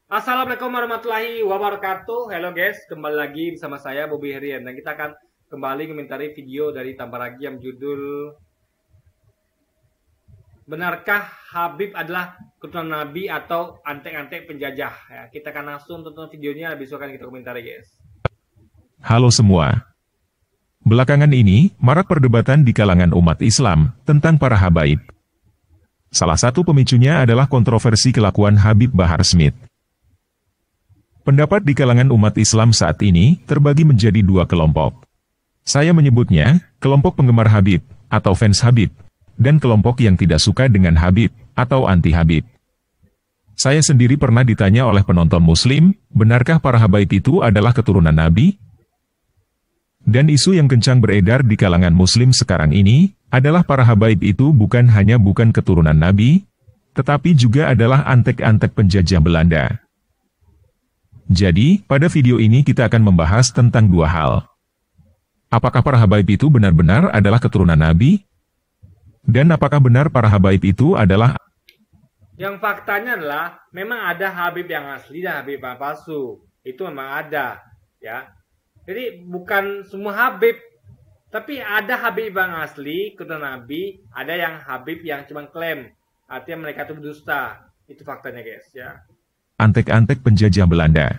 Assalamualaikum warahmatullahi wabarakatuh. Hello guys, kembali lagi bersama saya Bobby Herian dan kita akan kembali komentari video dari Tambaragi yang judul Benarkah Habib adalah keturunan Nabi atau antek-antek penjajah? Ya, kita akan langsung tonton videonya, habis itu akan kita komentari guys. Halo semua. Belakangan ini, marak perdebatan di kalangan umat Islam tentang para habaib. Salah satu pemicunya adalah kontroversi kelakuan Habib Bahar Smith. Pendapat di kalangan umat Islam saat ini terbagi menjadi dua kelompok. Saya menyebutnya kelompok penggemar Habib atau fans Habib, dan kelompok yang tidak suka dengan Habib atau anti Habib. Saya sendiri pernah ditanya oleh penonton Muslim, benarkah para habaib itu adalah keturunan Nabi? Dan isu yang kencang beredar di kalangan Muslim sekarang ini adalah para habaib itu bukan hanya bukan keturunan Nabi, tetapi juga adalah antek-antek penjajah Belanda. Jadi, pada video ini kita akan membahas tentang dua hal. Apakah para habaib itu benar-benar adalah keturunan Nabi? Dan apakah benar para habaib itu adalah... Yang faktanya adalah memang ada Habib yang asli dan Habib yang palsu. Itu memang ada, ya. Jadi bukan semua Habib, tapi ada Habib yang asli keturunan Nabi, ada yang Habib yang cuma klaim, artinya mereka itu berdusta. Itu faktanya guys, ya. Antek-antek penjajah Belanda.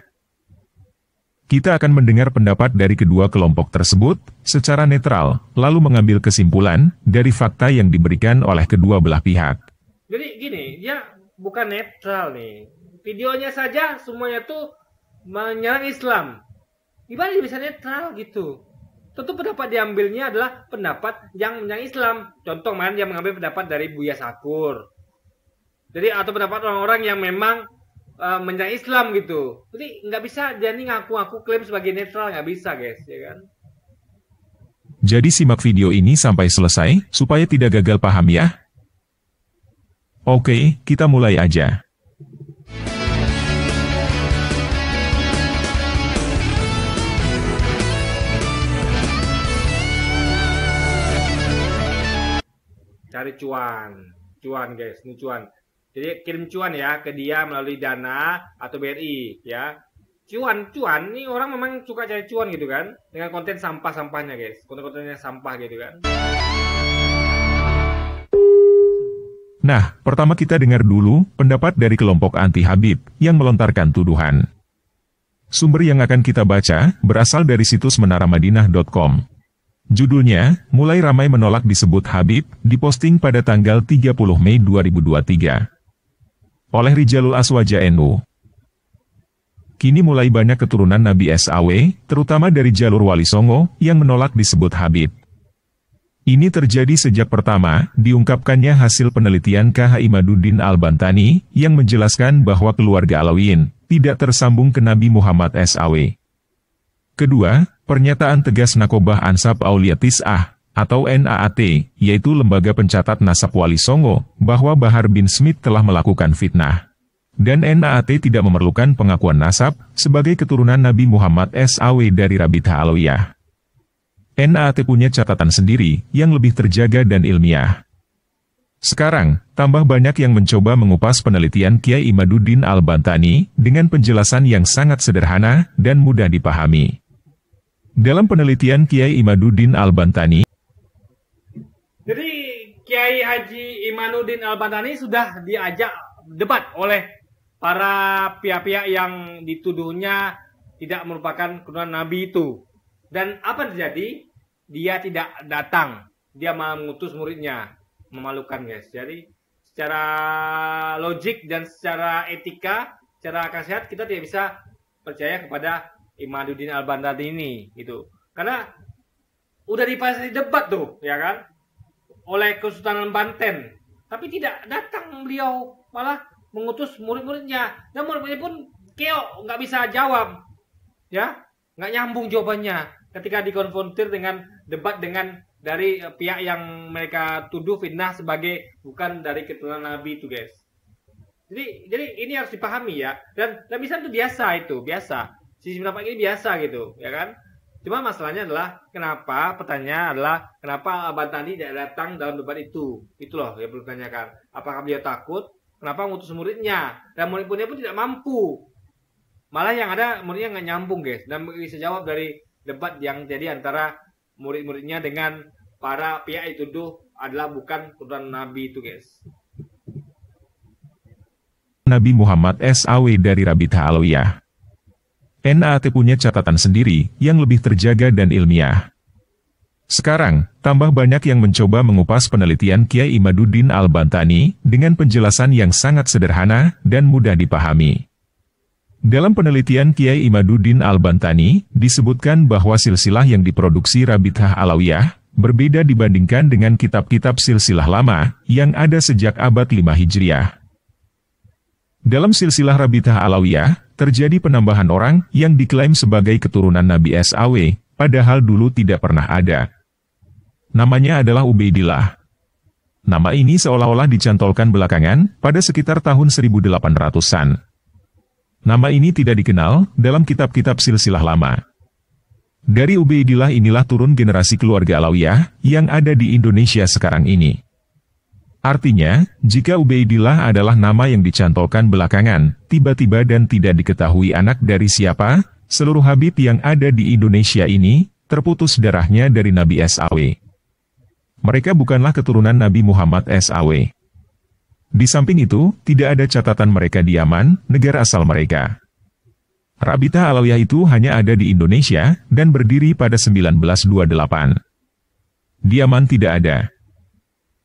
Kita akan mendengar pendapat dari kedua kelompok tersebut secara netral, lalu mengambil kesimpulan dari fakta yang diberikan oleh kedua belah pihak. Jadi gini, dia bukan netral nih. Videonya saja semuanya tuh menyerang Islam. Gimana dia bisa netral gitu? Tentu pendapat diambilnya adalah pendapat yang menyerang Islam. Contoh mana dia mengambil pendapat dari Buya Sakur. Jadi atau pendapat orang-orang yang memang menyerang Islam gitu. Jadi nggak bisa dia nih ngaku-ngaku klaim sebagai netral, nggak bisa guys, ya kan? Jadi simak video ini sampai selesai supaya tidak gagal paham ya. Oke, kita mulai aja. Cari cuan guys, ini cuan. Jadi kirim cuan ya ke dia melalui Dana atau BRI ya. Cuan nih orang memang suka cari cuan gitu kan, dengan konten sampah-sampahnya guys, konten-kontennya sampah gitu kan. Nah, pertama kita dengar dulu pendapat dari kelompok anti Habib yang melontarkan tuduhan. Sumber yang akan kita baca berasal dari situs menaramadinah.com. Judulnya, mulai ramai menolak disebut Habib, diposting pada tanggal 30 Mei 2023. Oleh Rijalul Aswaja NU. Kini mulai banyak keturunan Nabi SAW, terutama dari jalur Wali Songo, yang menolak disebut Habib. Ini terjadi sejak pertama, diungkapkannya hasil penelitian KH Imaduddin Al-Bantani, yang menjelaskan bahwa keluarga Alawiyin tidak tersambung ke Nabi Muhammad SAW. Kedua, pernyataan tegas Nakobah Ansab Aulia Tis'ah, atau NAAT, yaitu lembaga pencatat nasab Wali Songo, bahwa Bahar bin Smith telah melakukan fitnah. Dan NAAT tidak memerlukan pengakuan nasab, sebagai keturunan Nabi Muhammad SAW dari Rabithah Alawiyah. NAAT punya catatan sendiri, yang lebih terjaga dan ilmiah. Sekarang, tambah banyak yang mencoba mengupas penelitian Kiai Imaduddin Al-Bantani, dengan penjelasan yang sangat sederhana, dan mudah dipahami. Dalam penelitian Kiai Imaduddin Al-Bantani, jadi Kiai Haji Imaduddin Al-Bantani sudah diajak debat oleh para pihak-pihak yang dituduhnya tidak merupakan keturunan Nabi itu. Dan apa terjadi? Dia tidak datang. Dia malah mengutus muridnya. Memalukan guys. Jadi secara logik dan secara etika, secara akal sehat kita tidak bisa percaya kepada Imaduddin Al-Bantani ini gitu. Karena udah dipasang debat tuh, ya kan? Oleh Kesultanan Banten. Tapi tidak datang beliau, malah mengutus murid-muridnya. Dan murid-muridnya pun keok, nggak bisa jawab. Ya, nggak nyambung jawabannya. Ketika dikonfrontir dengan debat dengan dari pihak yang mereka tuduh fitnah sebagai bukan dari keturunan Nabi itu guys. Jadi ini harus dipahami ya. Dan bisa itu biasa. Sisi pendapat ini biasa gitu, ya kan? Cuma masalahnya adalah pertanyaannya adalah kenapa Al-Bantani tidak datang dalam debat itu? Itu loh yang perlu ditanyakan. Apakah beliau takut? Kenapa mengutus muridnya? Dan murid-muridnya pun tidak mampu Malah yang ada muridnya nggak nyambung guys, dan bisa jawab dari debat yang jadi antara murid-muridnya dengan para pihak itu tuh adalah bukan keturunan Nabi itu guys. Nabi Muhammad SAW dari Rabithah Alawiyah. NAAT punya catatan sendiri yang lebih terjaga dan ilmiah. Sekarang, tambah banyak yang mencoba mengupas penelitian Kiai Imaduddin Al-Bantani dengan penjelasan yang sangat sederhana dan mudah dipahami. Dalam penelitian Kiai Imaduddin Al-Bantani, disebutkan bahwa silsilah yang diproduksi Rabithah Alawiyah berbeda dibandingkan dengan kitab-kitab silsilah lama yang ada sejak abad 5 Hijriah. Dalam silsilah Rabithah Alawiyah, terjadi penambahan orang yang diklaim sebagai keturunan Nabi SAW, padahal dulu tidak pernah ada. Namanya adalah Ubaidillah. Nama ini seolah-olah dicantolkan belakangan pada sekitar tahun 1800-an. Nama ini tidak dikenal dalam kitab-kitab silsilah lama. Dari Ubaidillah inilah turun generasi keluarga Alawiyah yang ada di Indonesia sekarang ini. Artinya, jika Ubaidillah adalah nama yang dicantolkan belakangan, tiba-tiba dan tidak diketahui anak dari siapa, seluruh Habib yang ada di Indonesia ini terputus darahnya dari Nabi SAW. Mereka bukanlah keturunan Nabi Muhammad SAW. Di samping itu, tidak ada catatan mereka di Yaman, negara asal mereka. Rabithah Alawiyah itu hanya ada di Indonesia dan berdiri pada 1928. Di Yaman tidak ada.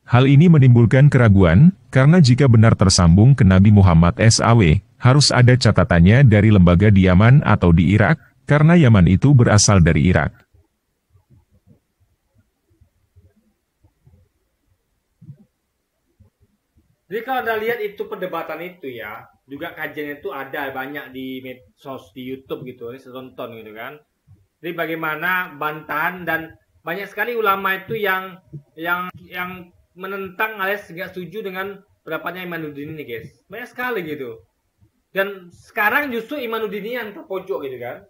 Hal ini menimbulkan keraguan, karena jika benar tersambung ke Nabi Muhammad SAW, harus ada catatannya dari lembaga di Yaman atau di Irak, karena Yaman itu berasal dari Irak. Jadi kalau Anda lihat itu perdebatan itu ya, juga kajiannya itu ada banyak di medsos, di YouTube gitu, ini saya tonton gitu kan. Jadi bagaimana bantahan dan banyak sekali ulama itu yang menentang alias nggak setuju dengan pendapatnya Imaduddin ini guys. Banyak sekali gitu. Dan sekarang justru Imaduddin ini yang terpojok gitu kan.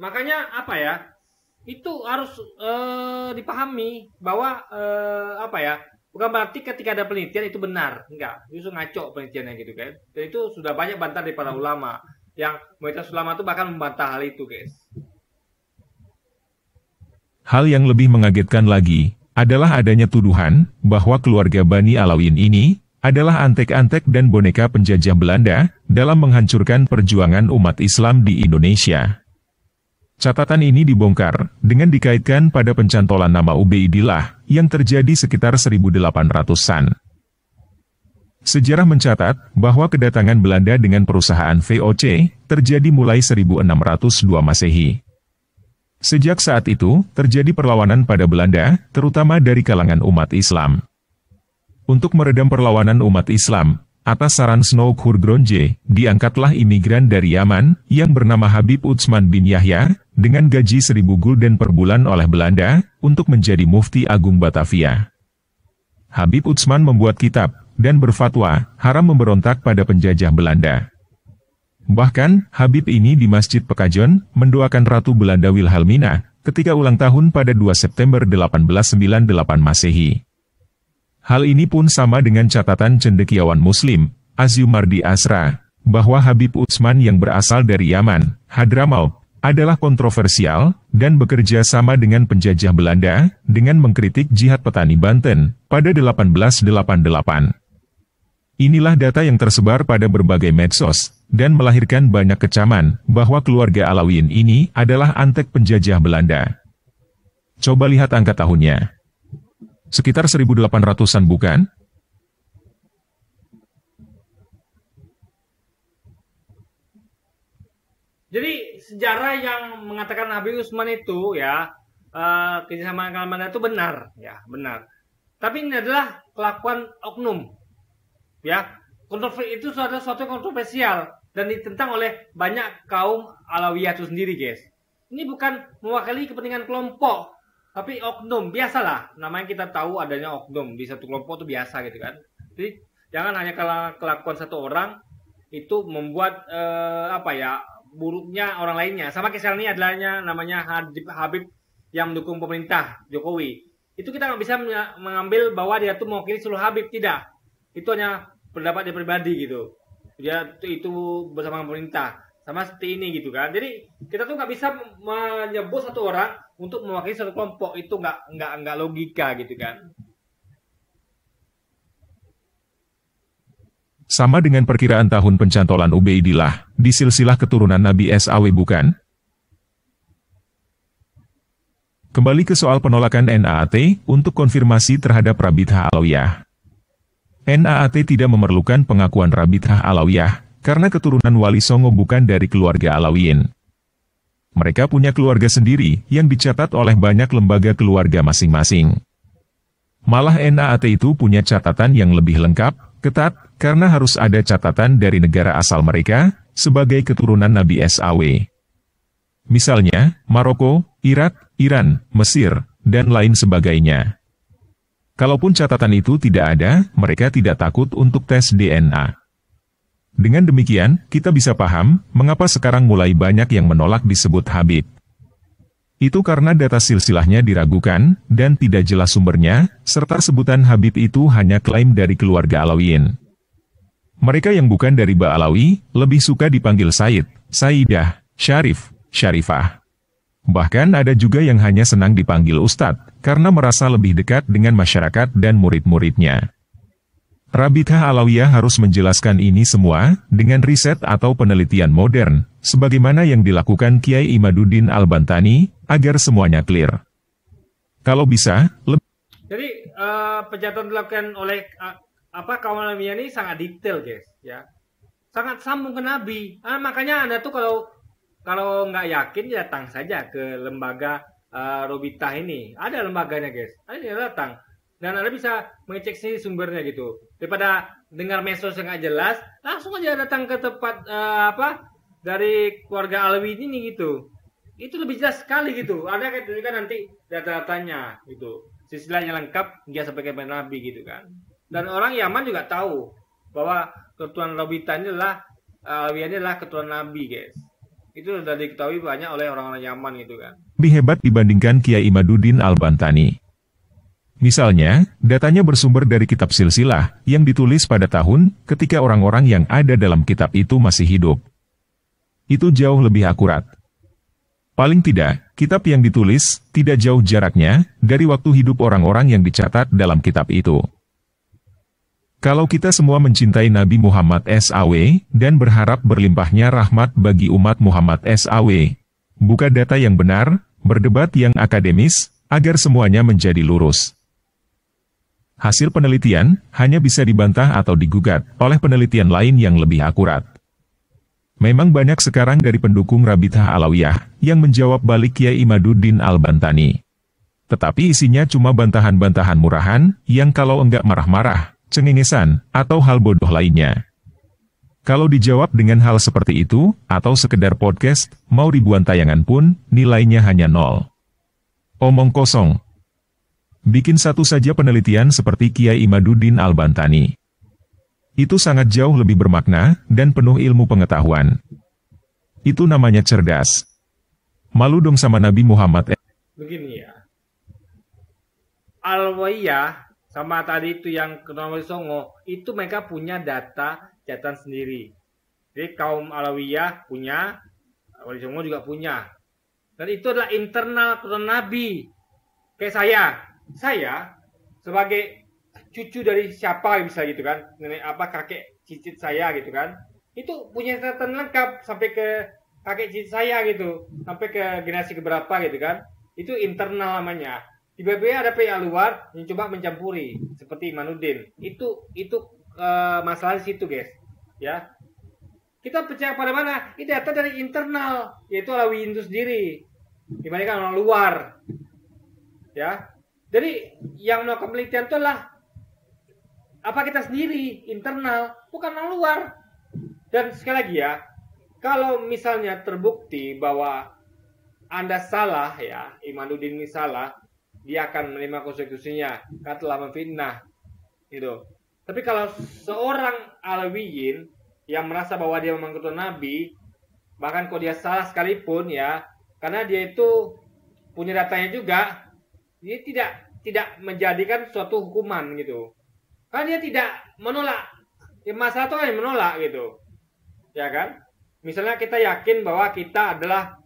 Makanya apa ya? Itu harus dipahami bahwa apa ya? Bukan berarti ketika ada penelitian itu benar, enggak, justru ngaco penelitiannya gitu kan. Dan itu sudah banyak bantah dari para ulama, yang mayoritas ulama itu bahkan membantah hal itu guys. Hal yang lebih mengagetkan lagi, adalah adanya tuduhan, bahwa keluarga Bani Alawiyin ini, adalah antek-antek dan boneka penjajah Belanda, dalam menghancurkan perjuangan umat Islam di Indonesia. Catatan ini dibongkar, dengan dikaitkan pada pencantolan nama Ubaidillah, yang terjadi sekitar 1800-an. Sejarah mencatat, bahwa kedatangan Belanda dengan perusahaan VOC, terjadi mulai 1602 Masehi. Sejak saat itu, terjadi perlawanan pada Belanda, terutama dari kalangan umat Islam. Untuk meredam perlawanan umat Islam, atas saran Snouk Hurgronje, diangkatlah imigran dari Yaman, yang bernama Habib Utsman bin Yahya, dengan gaji 1000 gulden per bulan oleh Belanda, untuk menjadi mufti agung Batavia. Habib Utsman membuat kitab, dan berfatwa, haram memberontak pada penjajah Belanda. Bahkan, Habib ini di Masjid Pekajon, mendoakan Ratu Belanda Wilhelmina, ketika ulang tahun pada 2 September 1898 Masehi. Hal ini pun sama dengan catatan cendekiawan Muslim, Azyumardi Asra, bahwa Habib Utsman yang berasal dari Yaman, Hadramaut, adalah kontroversial, dan bekerja sama dengan penjajah Belanda, dengan mengkritik jihad petani Banten, pada 1888. Inilah data yang tersebar pada berbagai medsos, dan melahirkan banyak kecaman, bahwa keluarga Alawiyin ini adalah antek penjajah Belanda. Coba lihat angka tahunnya. Sekitar 1800-an bukan? Jadi sejarah yang mengatakan Habib Utsman itu ya kerjasama dengan Belanda itu benar, ya benar. Tapi ini adalah kelakuan oknum, ya. Itu suatu kontroversial dan ditentang oleh banyak kaum Alawiyah itu sendiri, guys. Ini bukan mewakili kepentingan kelompok, tapi oknum, biasalah. Namanya kita tahu adanya oknum di satu kelompok itu biasa gitu kan. Jadi jangan hanya kelakuan satu orang itu membuat buruknya orang lainnya. Sama kayak sekarang ini adanya namanya Habib yang mendukung pemerintah Jokowi. Itu kita nggak bisa mengambil bahwa dia tuh mewakili seluruh Habib, tidak. Itu hanya pendapat dia pribadi gitu. Dia itu bersama pemerintah. sama seperti ini gitu kan. Jadi kita tuh nggak bisa menyebut satu orang untuk mewakili satu kelompok, itu nggak logika gitu kan. Sama dengan perkiraan tahun pencantolan Ubaidillah di silsilah keturunan Nabi SAW bukan? Kembali ke soal penolakan NAAT untuk konfirmasi terhadap Rabithah Alawiyah. NAAT tidak memerlukan pengakuan Rabithah Alawiyah karena keturunan Wali Songo bukan dari keluarga Alawiyin. Mereka punya keluarga sendiri yang dicatat oleh banyak lembaga keluarga masing-masing. Malah NAAT itu punya catatan yang lebih lengkap, ketat, karena harus ada catatan dari negara asal mereka sebagai keturunan Nabi SAW. Misalnya, Maroko, Irak, Iran, Mesir, dan lain sebagainya. Kalaupun catatan itu tidak ada, mereka tidak takut untuk tes DNA. Dengan demikian, kita bisa paham mengapa sekarang mulai banyak yang menolak disebut Habib. Itu karena data silsilahnya diragukan dan tidak jelas sumbernya, serta sebutan Habib itu hanya klaim dari keluarga Alawiyin. Mereka yang bukan dari Ba'alawi lebih suka dipanggil Said, Saidah, Syarif, Syarifah. Bahkan ada juga yang hanya senang dipanggil Ustadz, karena merasa lebih dekat dengan masyarakat dan murid-muridnya. Rabithah Alawiyah harus menjelaskan ini semua dengan riset atau penelitian modern, sebagaimana yang dilakukan Kiai Imaduddin Al-Bantani, agar semuanya clear. Kalau bisa, Jadi pencatatan dilakukan oleh kaum Alawiyah ini sangat detail, guys, ya. Sangat sambung ke Nabi. Makanya Anda tuh kalau nggak yakin, datang saja ke lembaga Rabithah ini. Ada lembaganya, guys. Anda datang. Dan Anda bisa mengecek sih sumbernya gitu. Daripada dengar medsos yang nggak jelas, langsung aja datang ke tempat dari keluarga Alawi ini gitu. Itu lebih jelas sekali gitu. Anda akan tunjukkan nanti data-datanya gitu. Silsilahnya lengkap hingga sampai ke Nabi gitu kan. Dan orang Yaman juga tahu bahwa keturunan Rabithah ini adalah keturunan Nabi, guys. Itu sudah diketahui banyak oleh orang-orang Yaman gitu kan. lebih hebat dibandingkan Kiai Imaduddin Al-Bantani. Misalnya, datanya bersumber dari kitab silsilah yang ditulis pada tahun ketika orang-orang yang ada dalam kitab itu masih hidup. Itu jauh lebih akurat. Paling tidak, kitab yang ditulis tidak jauh jaraknya dari waktu hidup orang-orang yang dicatat dalam kitab itu. Kalau kita semua mencintai Nabi Muhammad SAW dan berharap berlimpahnya rahmat bagi umat Muhammad SAW, buka data yang benar, berdebat yang akademis, agar semuanya menjadi lurus. Hasil penelitian hanya bisa dibantah atau digugat oleh penelitian lain yang lebih akurat. Memang banyak sekarang dari pendukung Rabithah Alawiyah yang menjawab balik Kiai Imaduddin Al-Bantani. Tetapi isinya cuma bantahan-bantahan murahan yang kalau enggak marah-marah, cengengesan, atau hal bodoh lainnya. Kalau dijawab dengan hal seperti itu, atau sekedar podcast, mau ribuan tayangan pun, nilainya hanya 0. Omong kosong. Bikin satu saja penelitian seperti Kiai Imaduddin Al-Bantani. Itu sangat jauh lebih bermakna dan penuh ilmu pengetahuan. Itu namanya cerdas. Malu dong sama Nabi Muhammad. Begini ya. Alawiyah sama tadi itu yang keturunan Wali Songo, itu mereka punya data catatan sendiri. Jadi kaum Alawiyah punya, Wali Songo juga punya. Dan itu adalah internal keturunan Nabi. Kayak saya sebagai cucu dari siapa bisa gitu kan, nenek kakek cicit saya gitu kan, itu punya catatan lengkap sampai ke kakek cicit saya gitu, sampai ke generasi keberapa gitu kan. Itu internal namanya. Tiba-tiba ada pihak luar yang coba mencampuri seperti Imanuddin. Itu masalah di situ, guys. Ya. Kita percaya pada mana? Ini data dari internal, yaitu Alawiyin itu sendiri. Dibandingkan orang luar. Ya. Jadi yang melakukan penelitian itu adalah kita sendiri, internal, bukan orang luar. Dan sekali lagi ya, kalau misalnya terbukti bahwa Anda salah ya, Imanuddin ini salah, dia akan menerima konsekuensinya, karena telah memfitnah, gitu. Tapi kalau seorang Alawiyin yang merasa bahwa dia memang keturunan Nabi, bahkan kalau dia salah sekalipun ya, karena dia itu punya datanya juga, dia tidak menjadikan suatu hukuman gitu. Karena dia tidak menolak. Ya, masalah itu kan menolak gitu. Ya kan? Misalnya kita yakin bahwa kita adalah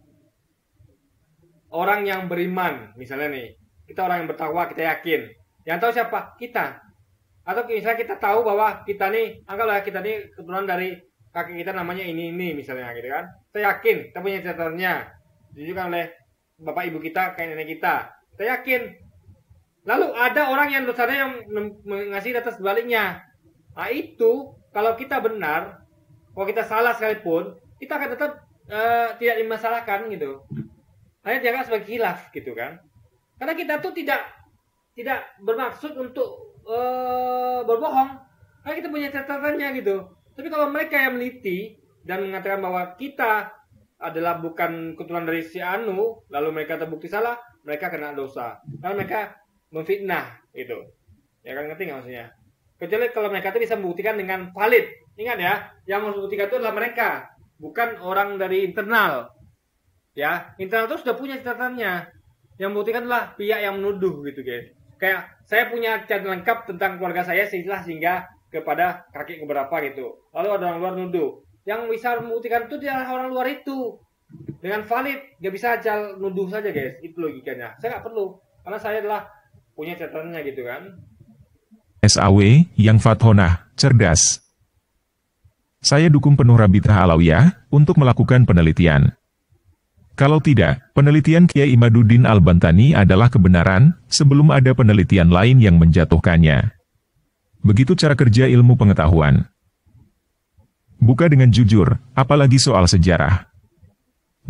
orang yang beriman, misalnya nih, kita orang yang bertakwa, kita yakin. Yang tahu siapa? Kita. Atau misalnya kita tahu bahwa kita nih, anggaplah kita nih keturunan dari kakek kita namanya ini misalnya gitu kan. Kita yakin, kita punya catatannya. Ditunjukkan oleh bapak ibu kita, kayak nenek kita. Kita yakin. Lalu ada orang yang dosanya yang mengasih data sebaliknya. Nah itu, kalau kita benar, kalau kita salah sekalipun, kita akan tetap tidak dimasalahkan gitu. Hanya dianggap sebagai khilaf gitu kan. Karena kita tuh tidak bermaksud untuk berbohong. Karena kita punya catatannya gitu. Tapi kalau mereka yang meneliti dan mengatakan bahwa kita adalah bukan keturunan dari si Anu, lalu mereka terbukti salah, mereka kena dosa. Karena mereka memfitnah gitu. Ya kan, ngerti nggak maksudnya? Kecuali kalau mereka itu bisa membuktikan dengan valid. Ingat ya, yang membuktikan itu adalah mereka, bukan orang dari internal. Ya, internal itu sudah punya catatannya. Yang membuktikan adalah pihak yang menuduh gitu guys. Kayak saya punya catatan lengkap tentang keluarga saya sehingga kepada kakek keberapa gitu. Lalu ada orang luar nuduh. Yang bisa membuktikan itu adalah orang luar itu. Dengan valid, gak bisa aja nuduh saja guys. Itu logikanya. Saya nggak perlu, karena saya adalah punya catatannya gitu kan. SAW, yang Fathonah, cerdas. Saya dukung penuh Rabitah Alawiyah untuk melakukan penelitian. Kalau tidak, penelitian Kiai Imaduddin Al-Bantani adalah kebenaran, sebelum ada penelitian lain yang menjatuhkannya. Begitu cara kerja ilmu pengetahuan. Buka dengan jujur, apalagi soal sejarah.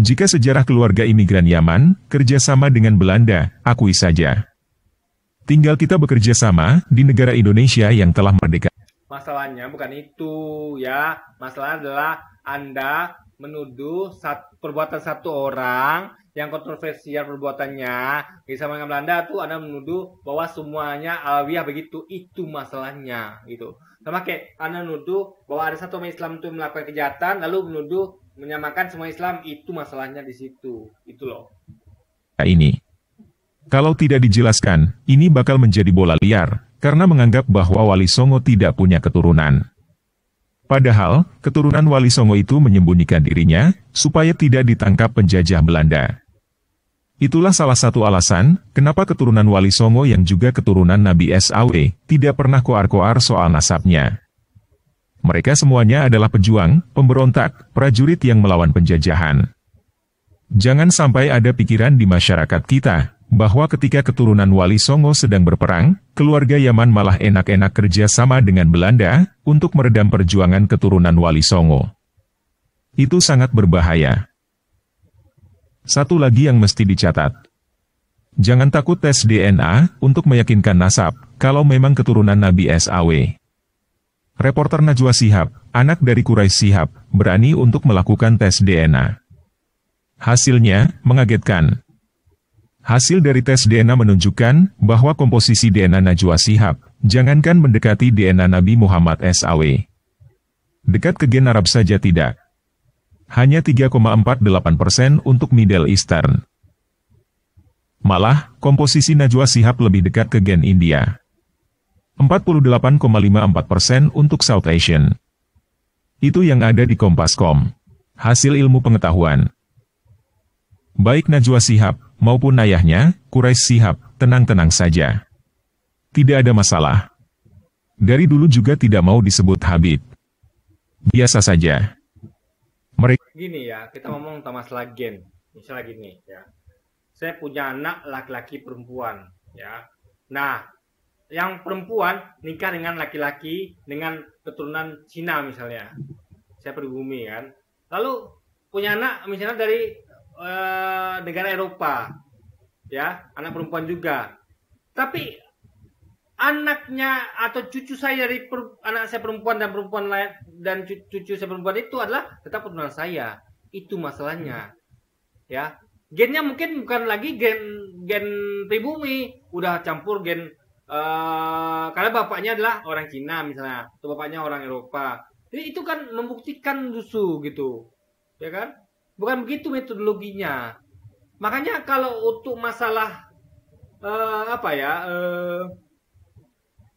Jika sejarah keluarga imigran Yaman, kerjasama dengan Belanda, akui saja. Tinggal kita bekerja sama di negara Indonesia yang telah merdeka. Masalahnya bukan itu ya. Masalahnya adalah Anda menuduh perbuatan satu orang yang kontroversial perbuatannya sama dengan Belanda tuh Anda menuduh bahwa semuanya Alawiyah begitu. Itu masalahnya gitu. Sama kayak Anda menuduh bahwa ada satu umat Islam itu melakukan kejahatan lalu menuduh menyamakan semua Islam. Itu masalahnya di situ. Itu loh. Ini. Kalau tidak dijelaskan, ini bakal menjadi bola liar, karena menganggap bahwa Wali Songo tidak punya keturunan. Padahal, keturunan Wali Songo itu menyembunyikan dirinya, supaya tidak ditangkap penjajah Belanda. Itulah salah satu alasan, kenapa keturunan Wali Songo yang juga keturunan Nabi SAW, tidak pernah koar-koar soal nasabnya. Mereka semuanya adalah pejuang, pemberontak, prajurit yang melawan penjajahan. Jangan sampai ada pikiran di masyarakat kita, bahwa ketika keturunan Wali Songo sedang berperang, keluarga Yaman malah enak-enak kerja sama dengan Belanda, untuk meredam perjuangan keturunan Wali Songo. Itu sangat berbahaya. Satu lagi yang mesti dicatat. Jangan takut tes DNA, untuk meyakinkan nasab, kalau memang keturunan Nabi SAW. Reporter Najwa Shihab, anak dari Quraisy Shihab, berani untuk melakukan tes DNA. Hasilnya, mengagetkan. Hasil dari tes DNA menunjukkan bahwa komposisi DNA Najwa Shihab, jangankan mendekati DNA Nabi Muhammad SAW. Dekat ke gen Arab saja tidak. Hanya 3,48% untuk Middle Eastern. Malah, komposisi Najwa Shihab lebih dekat ke gen India. 48,54% untuk South Asian. Itu yang ada di Kompas.com. Hasil ilmu pengetahuan. Baik Najwa Shihab, maupun ayahnya, Quraisy Shihab, tenang-tenang saja. Tidak ada masalah. Dari dulu juga tidak mau disebut Habib. Biasa saja. Mereka... Gini ya, kita ngomong tentang masalah gen. Misalnya gini ya. Saya punya anak laki-laki perempuan. Ya. Nah, yang perempuan nikah dengan laki-laki dengan keturunan Cina misalnya. Saya pribumi kan. Lalu punya anak misalnya dari negara Eropa, ya, anak perempuan juga. Tapi anaknya atau cucu saya dari anak saya perempuan dan perempuan lain dan cucu saya perempuan itu adalah tetap keturunan saya. Itu masalahnya, ya. Gennya mungkin bukan lagi gen pribumi, udah campur gen karena bapaknya adalah orang Cina misalnya, atau bapaknya orang Eropa. Jadi itu kan membuktikan dusu gitu, ya kan? Bukan begitu metodologinya. Makanya kalau untuk masalah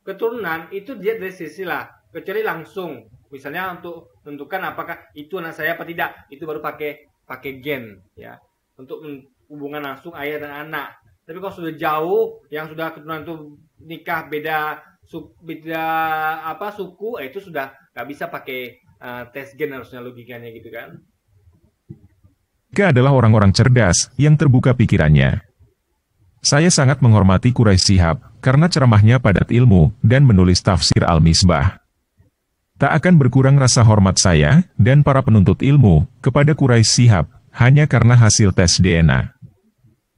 keturunan itu dia dari sisi lah, kecuali langsung. Misalnya untuk menentukan apakah itu anak saya apa tidak. Itu baru pakai gen ya untuk hubungan langsung ayah dan anak. Tapi kalau sudah jauh, yang sudah keturunan itu nikah beda suku, itu sudah nggak bisa pakai tes gen, harusnya logikanya gitu kan. Mereka adalah orang-orang cerdas yang terbuka pikirannya. Saya sangat menghormati Quraisy Shihab karena ceramahnya padat ilmu dan menulis tafsir Al-Misbah. Tak akan berkurang rasa hormat saya dan para penuntut ilmu kepada Quraisy Shihab hanya karena hasil tes DNA.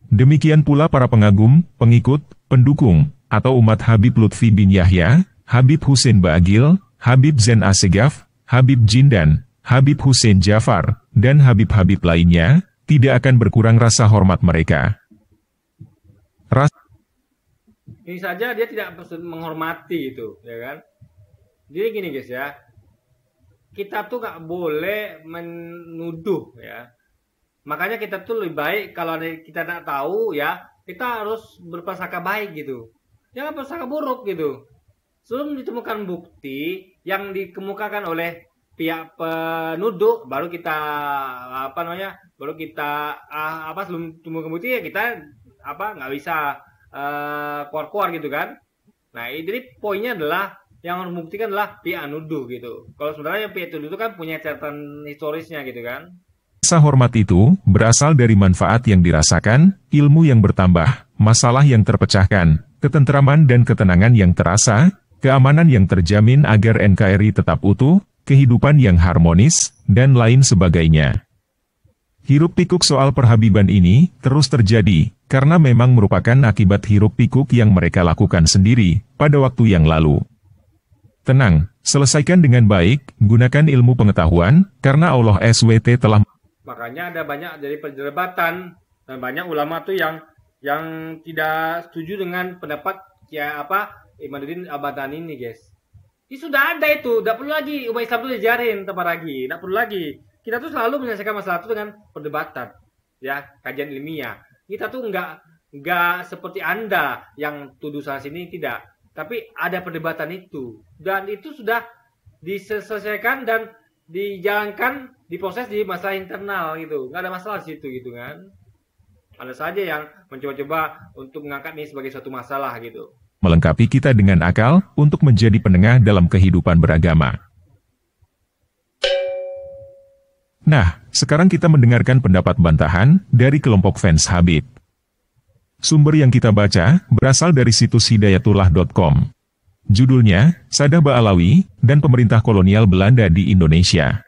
Demikian pula para pengagum, pengikut, pendukung, atau umat Habib Lutfi bin Yahya, Habib Hussein Baagil, Habib Zain Assegaf, Habib Jindan, Habib Hussein Jafar, dan Habib-Habib lainnya, tidak akan berkurang rasa hormat mereka. Ini saja dia tidak menghormati itu, ya kan? Jadi gini guys ya, kita tuh nggak boleh menuduh ya. Makanya kita tuh lebih baik kalau kita tidak tahu ya, kita harus berprasangka baik gitu. Jangan prasangka buruk gitu. Sebelum ditemukan bukti yang dikemukakan oleh pihak penuduh, baru kita sebelum temukan bukti ya kita nggak bisa keluar-keluar gitu kan. Nah, jadi poinnya adalah yang harus membuktikan adalah pihak nuduh gitu. Kalau sebenarnya pihak nuduh itu kan punya catatan historisnya gitu kan. Rasa hormat itu berasal dari manfaat yang dirasakan, ilmu yang bertambah, masalah yang terpecahkan, ketentraman dan ketenangan yang terasa, keamanan yang terjamin agar NKRI tetap utuh, kehidupan yang harmonis, dan lain sebagainya. Hiruk-pikuk soal perhabiban ini terus terjadi, karena memang merupakan akibat hiruk-pikuk yang mereka lakukan sendiri pada waktu yang lalu. Tenang, selesaikan dengan baik, gunakan ilmu pengetahuan, karena Allah SWT telah... Makanya ada banyak dari perdebatan dan banyak ulama tuh yang tidak setuju dengan pendapat Imaduddin Al-Badani ini guys. Ini sudah ada itu, tidak perlu lagi umat Islam itu diajarin tempat lagi, tidak perlu lagi. Kita tuh selalu menyelesaikan masalah itu dengan perdebatan, ya kajian ilmiah. Kita tuh nggak seperti Anda yang tuduh sana sini, tidak. Tapi ada perdebatan itu, dan itu sudah diselesaikan dan dijalankan, diproses di masalah internal gitu, nggak ada masalah di situ gitu kan. Ada saja yang mencoba-coba untuk mengangkat ini sebagai suatu masalah gitu. Melengkapi kita dengan akal untuk menjadi penengah dalam kehidupan beragama. Nah, sekarang kita mendengarkan pendapat bantahan dari kelompok fans Habib. Sumber yang kita baca berasal dari situs hidayatullah.com. Judulnya, Sadaq Ba'alawi dan Pemerintah Kolonial Belanda di Indonesia.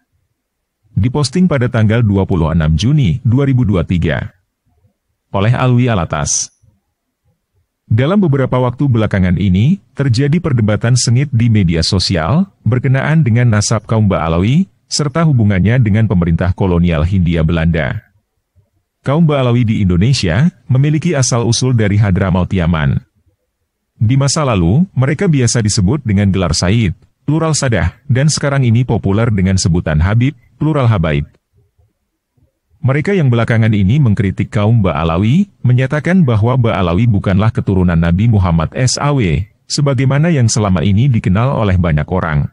Diposting pada tanggal 26 Juni 2023. Oleh Alwi Alatas. Dalam beberapa waktu belakangan ini, terjadi perdebatan sengit di media sosial, berkenaan dengan nasab kaum Ba'alawi, serta hubungannya dengan pemerintah kolonial Hindia Belanda. Kaum Ba'alawi di Indonesia, memiliki asal-usul dari Hadramaut Yaman. Di masa lalu, mereka biasa disebut dengan gelar Said, plural Sadah, dan sekarang ini populer dengan sebutan Habib, plural Habaib. Mereka yang belakangan ini mengkritik kaum Ba'alawi, menyatakan bahwa Ba'alawi bukanlah keturunan Nabi Muhammad SAW, sebagaimana yang selama ini dikenal oleh banyak orang.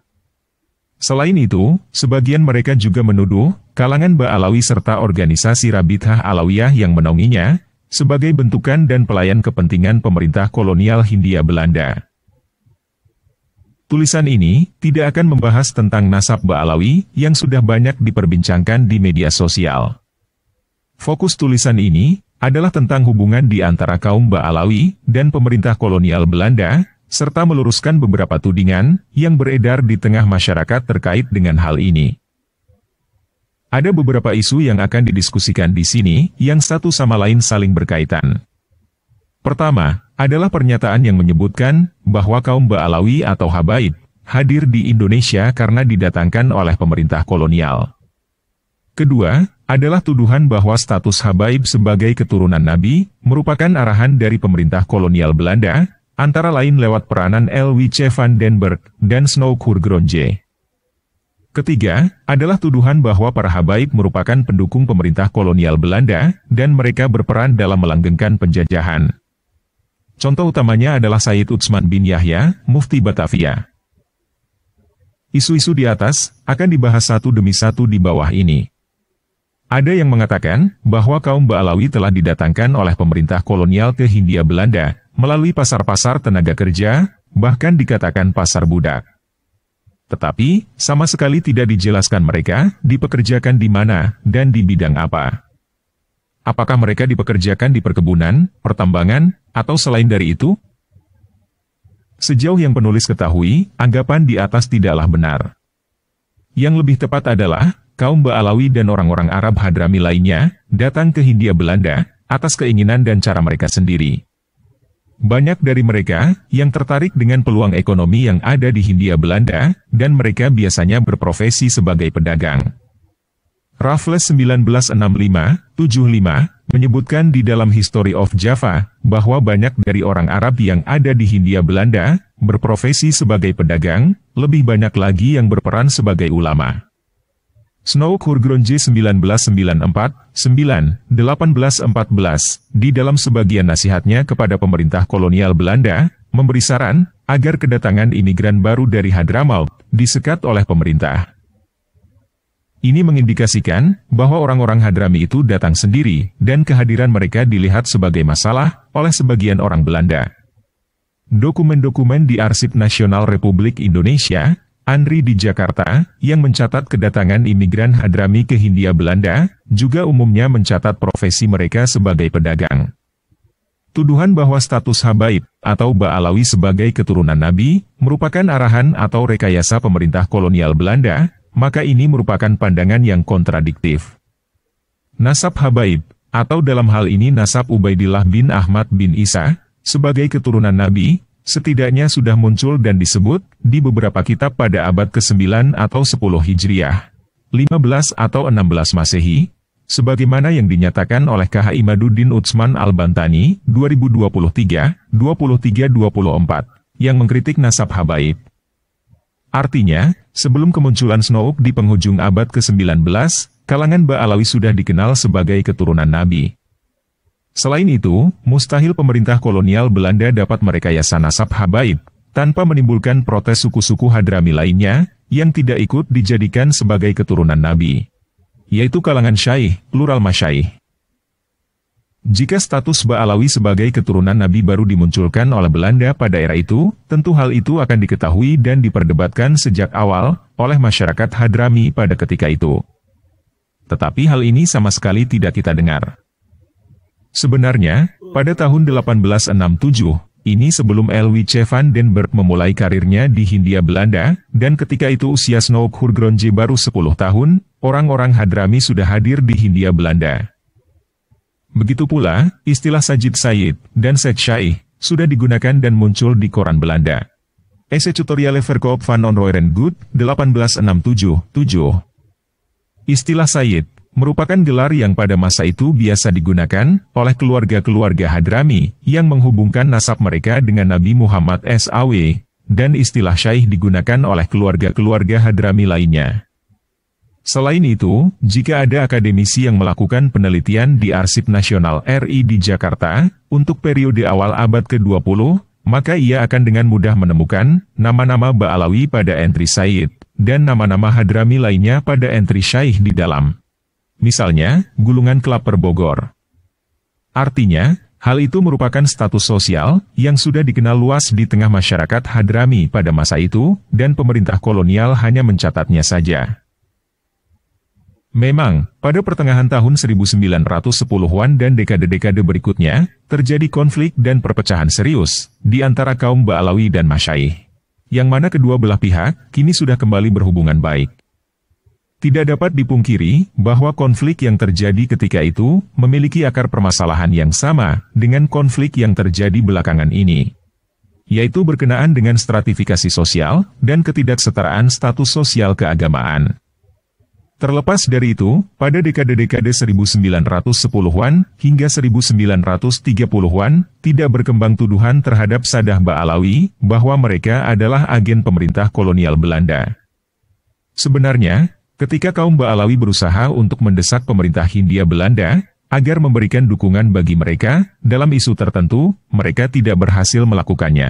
Selain itu, sebagian mereka juga menuduh, kalangan Ba'alawi serta organisasi Rabithah Alawiyah yang menaunginya, sebagai bentukan dan pelayan kepentingan pemerintah kolonial Hindia Belanda. Tulisan ini tidak akan membahas tentang nasab Ba'alawi yang sudah banyak diperbincangkan di media sosial. Fokus tulisan ini adalah tentang hubungan di antara kaum Ba'alawi dan pemerintah kolonial Belanda, serta meluruskan beberapa tudingan yang beredar di tengah masyarakat terkait dengan hal ini. Ada beberapa isu yang akan didiskusikan di sini, yang satu sama lain saling berkaitan. Pertama, adalah pernyataan yang menyebutkan bahwa kaum Ba'alawi atau Habaib hadir di Indonesia karena didatangkan oleh pemerintah kolonial. Kedua, adalah tuduhan bahwa status Habaib sebagai keturunan Nabi merupakan arahan dari pemerintah kolonial Belanda, antara lain lewat peranan L.W.C. van den Berg dan Snow Kurgronje. Ketiga, adalah tuduhan bahwa para Habaib merupakan pendukung pemerintah kolonial Belanda, dan mereka berperan dalam melanggengkan penjajahan. Contoh utamanya adalah Said Utsman bin Yahya, Mufti Batavia. Isu-isu di atas akan dibahas satu demi satu di bawah ini. Ada yang mengatakan bahwa kaum Ba'alawi telah didatangkan oleh pemerintah kolonial ke Hindia Belanda melalui pasar-pasar tenaga kerja, bahkan dikatakan pasar budak. Tetapi, sama sekali tidak dijelaskan mereka dipekerjakan di mana dan di bidang apa. Apakah mereka dipekerjakan di perkebunan, pertambangan, atau selain dari itu? Sejauh yang penulis ketahui, anggapan di atas tidaklah benar. Yang lebih tepat adalah, kaum Ba'alawi dan orang-orang Arab Hadrami lainnya datang ke Hindia Belanda atas keinginan dan cara mereka sendiri. Banyak dari mereka yang tertarik dengan peluang ekonomi yang ada di Hindia Belanda, dan mereka biasanya berprofesi sebagai pedagang. Raffles 1965-75 menyebutkan di dalam History of Java bahwa banyak dari orang Arab yang ada di Hindia Belanda berprofesi sebagai pedagang, lebih banyak lagi yang berperan sebagai ulama. Snow Kurgronje 1994-9-1814 di dalam sebagian nasihatnya kepada pemerintah kolonial Belanda memberi saran agar kedatangan imigran baru dari Hadramaut disekat oleh pemerintah. Ini mengindikasikan bahwa orang-orang Hadrami itu datang sendiri dan kehadiran mereka dilihat sebagai masalah oleh sebagian orang Belanda. Dokumen-dokumen di Arsip Nasional Republik Indonesia, Andri di Jakarta, yang mencatat kedatangan imigran Hadrami ke Hindia Belanda, juga umumnya mencatat profesi mereka sebagai pedagang. Tuduhan bahwa status Habaib atau Ba'alawi sebagai keturunan Nabi merupakan arahan atau rekayasa pemerintah kolonial Belanda, maka ini merupakan pandangan yang kontradiktif. Nasab Habaib, atau dalam hal ini nasab Ubaidillah bin Ahmad bin Isa, sebagai keturunan Nabi, setidaknya sudah muncul dan disebut di beberapa kitab pada abad ke-9 atau 10 Hijriah, 15 atau 16 Masehi, sebagaimana yang dinyatakan oleh KH Imaduddin Utsman Al-Bantani, 2023-23-24, yang mengkritik nasab Habaib. Artinya, sebelum kemunculan Snouk di penghujung abad ke-19, kalangan Ba'alawi sudah dikenal sebagai keturunan Nabi. Selain itu, mustahil pemerintah kolonial Belanda dapat merekayasa nasab Habaib, tanpa menimbulkan protes suku-suku Hadrami lainnya, yang tidak ikut dijadikan sebagai keturunan Nabi, yaitu kalangan Syaikh, plural Masyaikh. Jika status Ba'alawi sebagai keturunan Nabi baru dimunculkan oleh Belanda pada era itu, tentu hal itu akan diketahui dan diperdebatkan sejak awal oleh masyarakat Hadrami pada ketika itu. Tetapi hal ini sama sekali tidak kita dengar. Sebenarnya, pada tahun 1867, ini sebelum L.W.C. van den Berg memulai karirnya di Hindia Belanda, dan ketika itu usia Snouk Hurgronje baru 10 tahun, orang-orang Hadrami sudah hadir di Hindia Belanda. Begitu pula, istilah Sajid Said dan Sek Syaikh sudah digunakan dan muncul di koran Belanda. Esse Tutoriale Verkoop van Onroeren Goed, 1867-7. Istilah Said merupakan gelar yang pada masa itu biasa digunakan oleh keluarga-keluarga Hadrami yang menghubungkan nasab mereka dengan Nabi Muhammad SAW, dan istilah Syaikh digunakan oleh keluarga-keluarga Hadrami lainnya. Selain itu, jika ada akademisi yang melakukan penelitian di Arsip Nasional RI di Jakarta, untuk periode awal abad ke-20, maka ia akan dengan mudah menemukan nama-nama Ba'alawi pada entry Said, dan nama-nama Hadrami lainnya pada entry Syaikh di dalam. Misalnya, Gulungan Kelapa Bogor. Artinya, hal itu merupakan status sosial yang sudah dikenal luas di tengah masyarakat Hadrami pada masa itu, dan pemerintah kolonial hanya mencatatnya saja. Memang, pada pertengahan tahun 1910-an dan dekade-dekade berikutnya, terjadi konflik dan perpecahan serius di antara kaum Ba'alawi dan Masyaikh, yang mana kedua belah pihak kini sudah kembali berhubungan baik. Tidak dapat dipungkiri bahwa konflik yang terjadi ketika itu memiliki akar permasalahan yang sama dengan konflik yang terjadi belakangan ini, yaitu berkenaan dengan stratifikasi sosial dan ketidaksetaraan status sosial keagamaan. Terlepas dari itu, pada dekade-dekade 1910-an hingga 1930-an, tidak berkembang tuduhan terhadap Sadah Ba'alawi bahwa mereka adalah agen pemerintah kolonial Belanda. Sebenarnya, ketika kaum Ba'alawi berusaha untuk mendesak pemerintah Hindia Belanda agar memberikan dukungan bagi mereka dalam isu tertentu, mereka tidak berhasil melakukannya.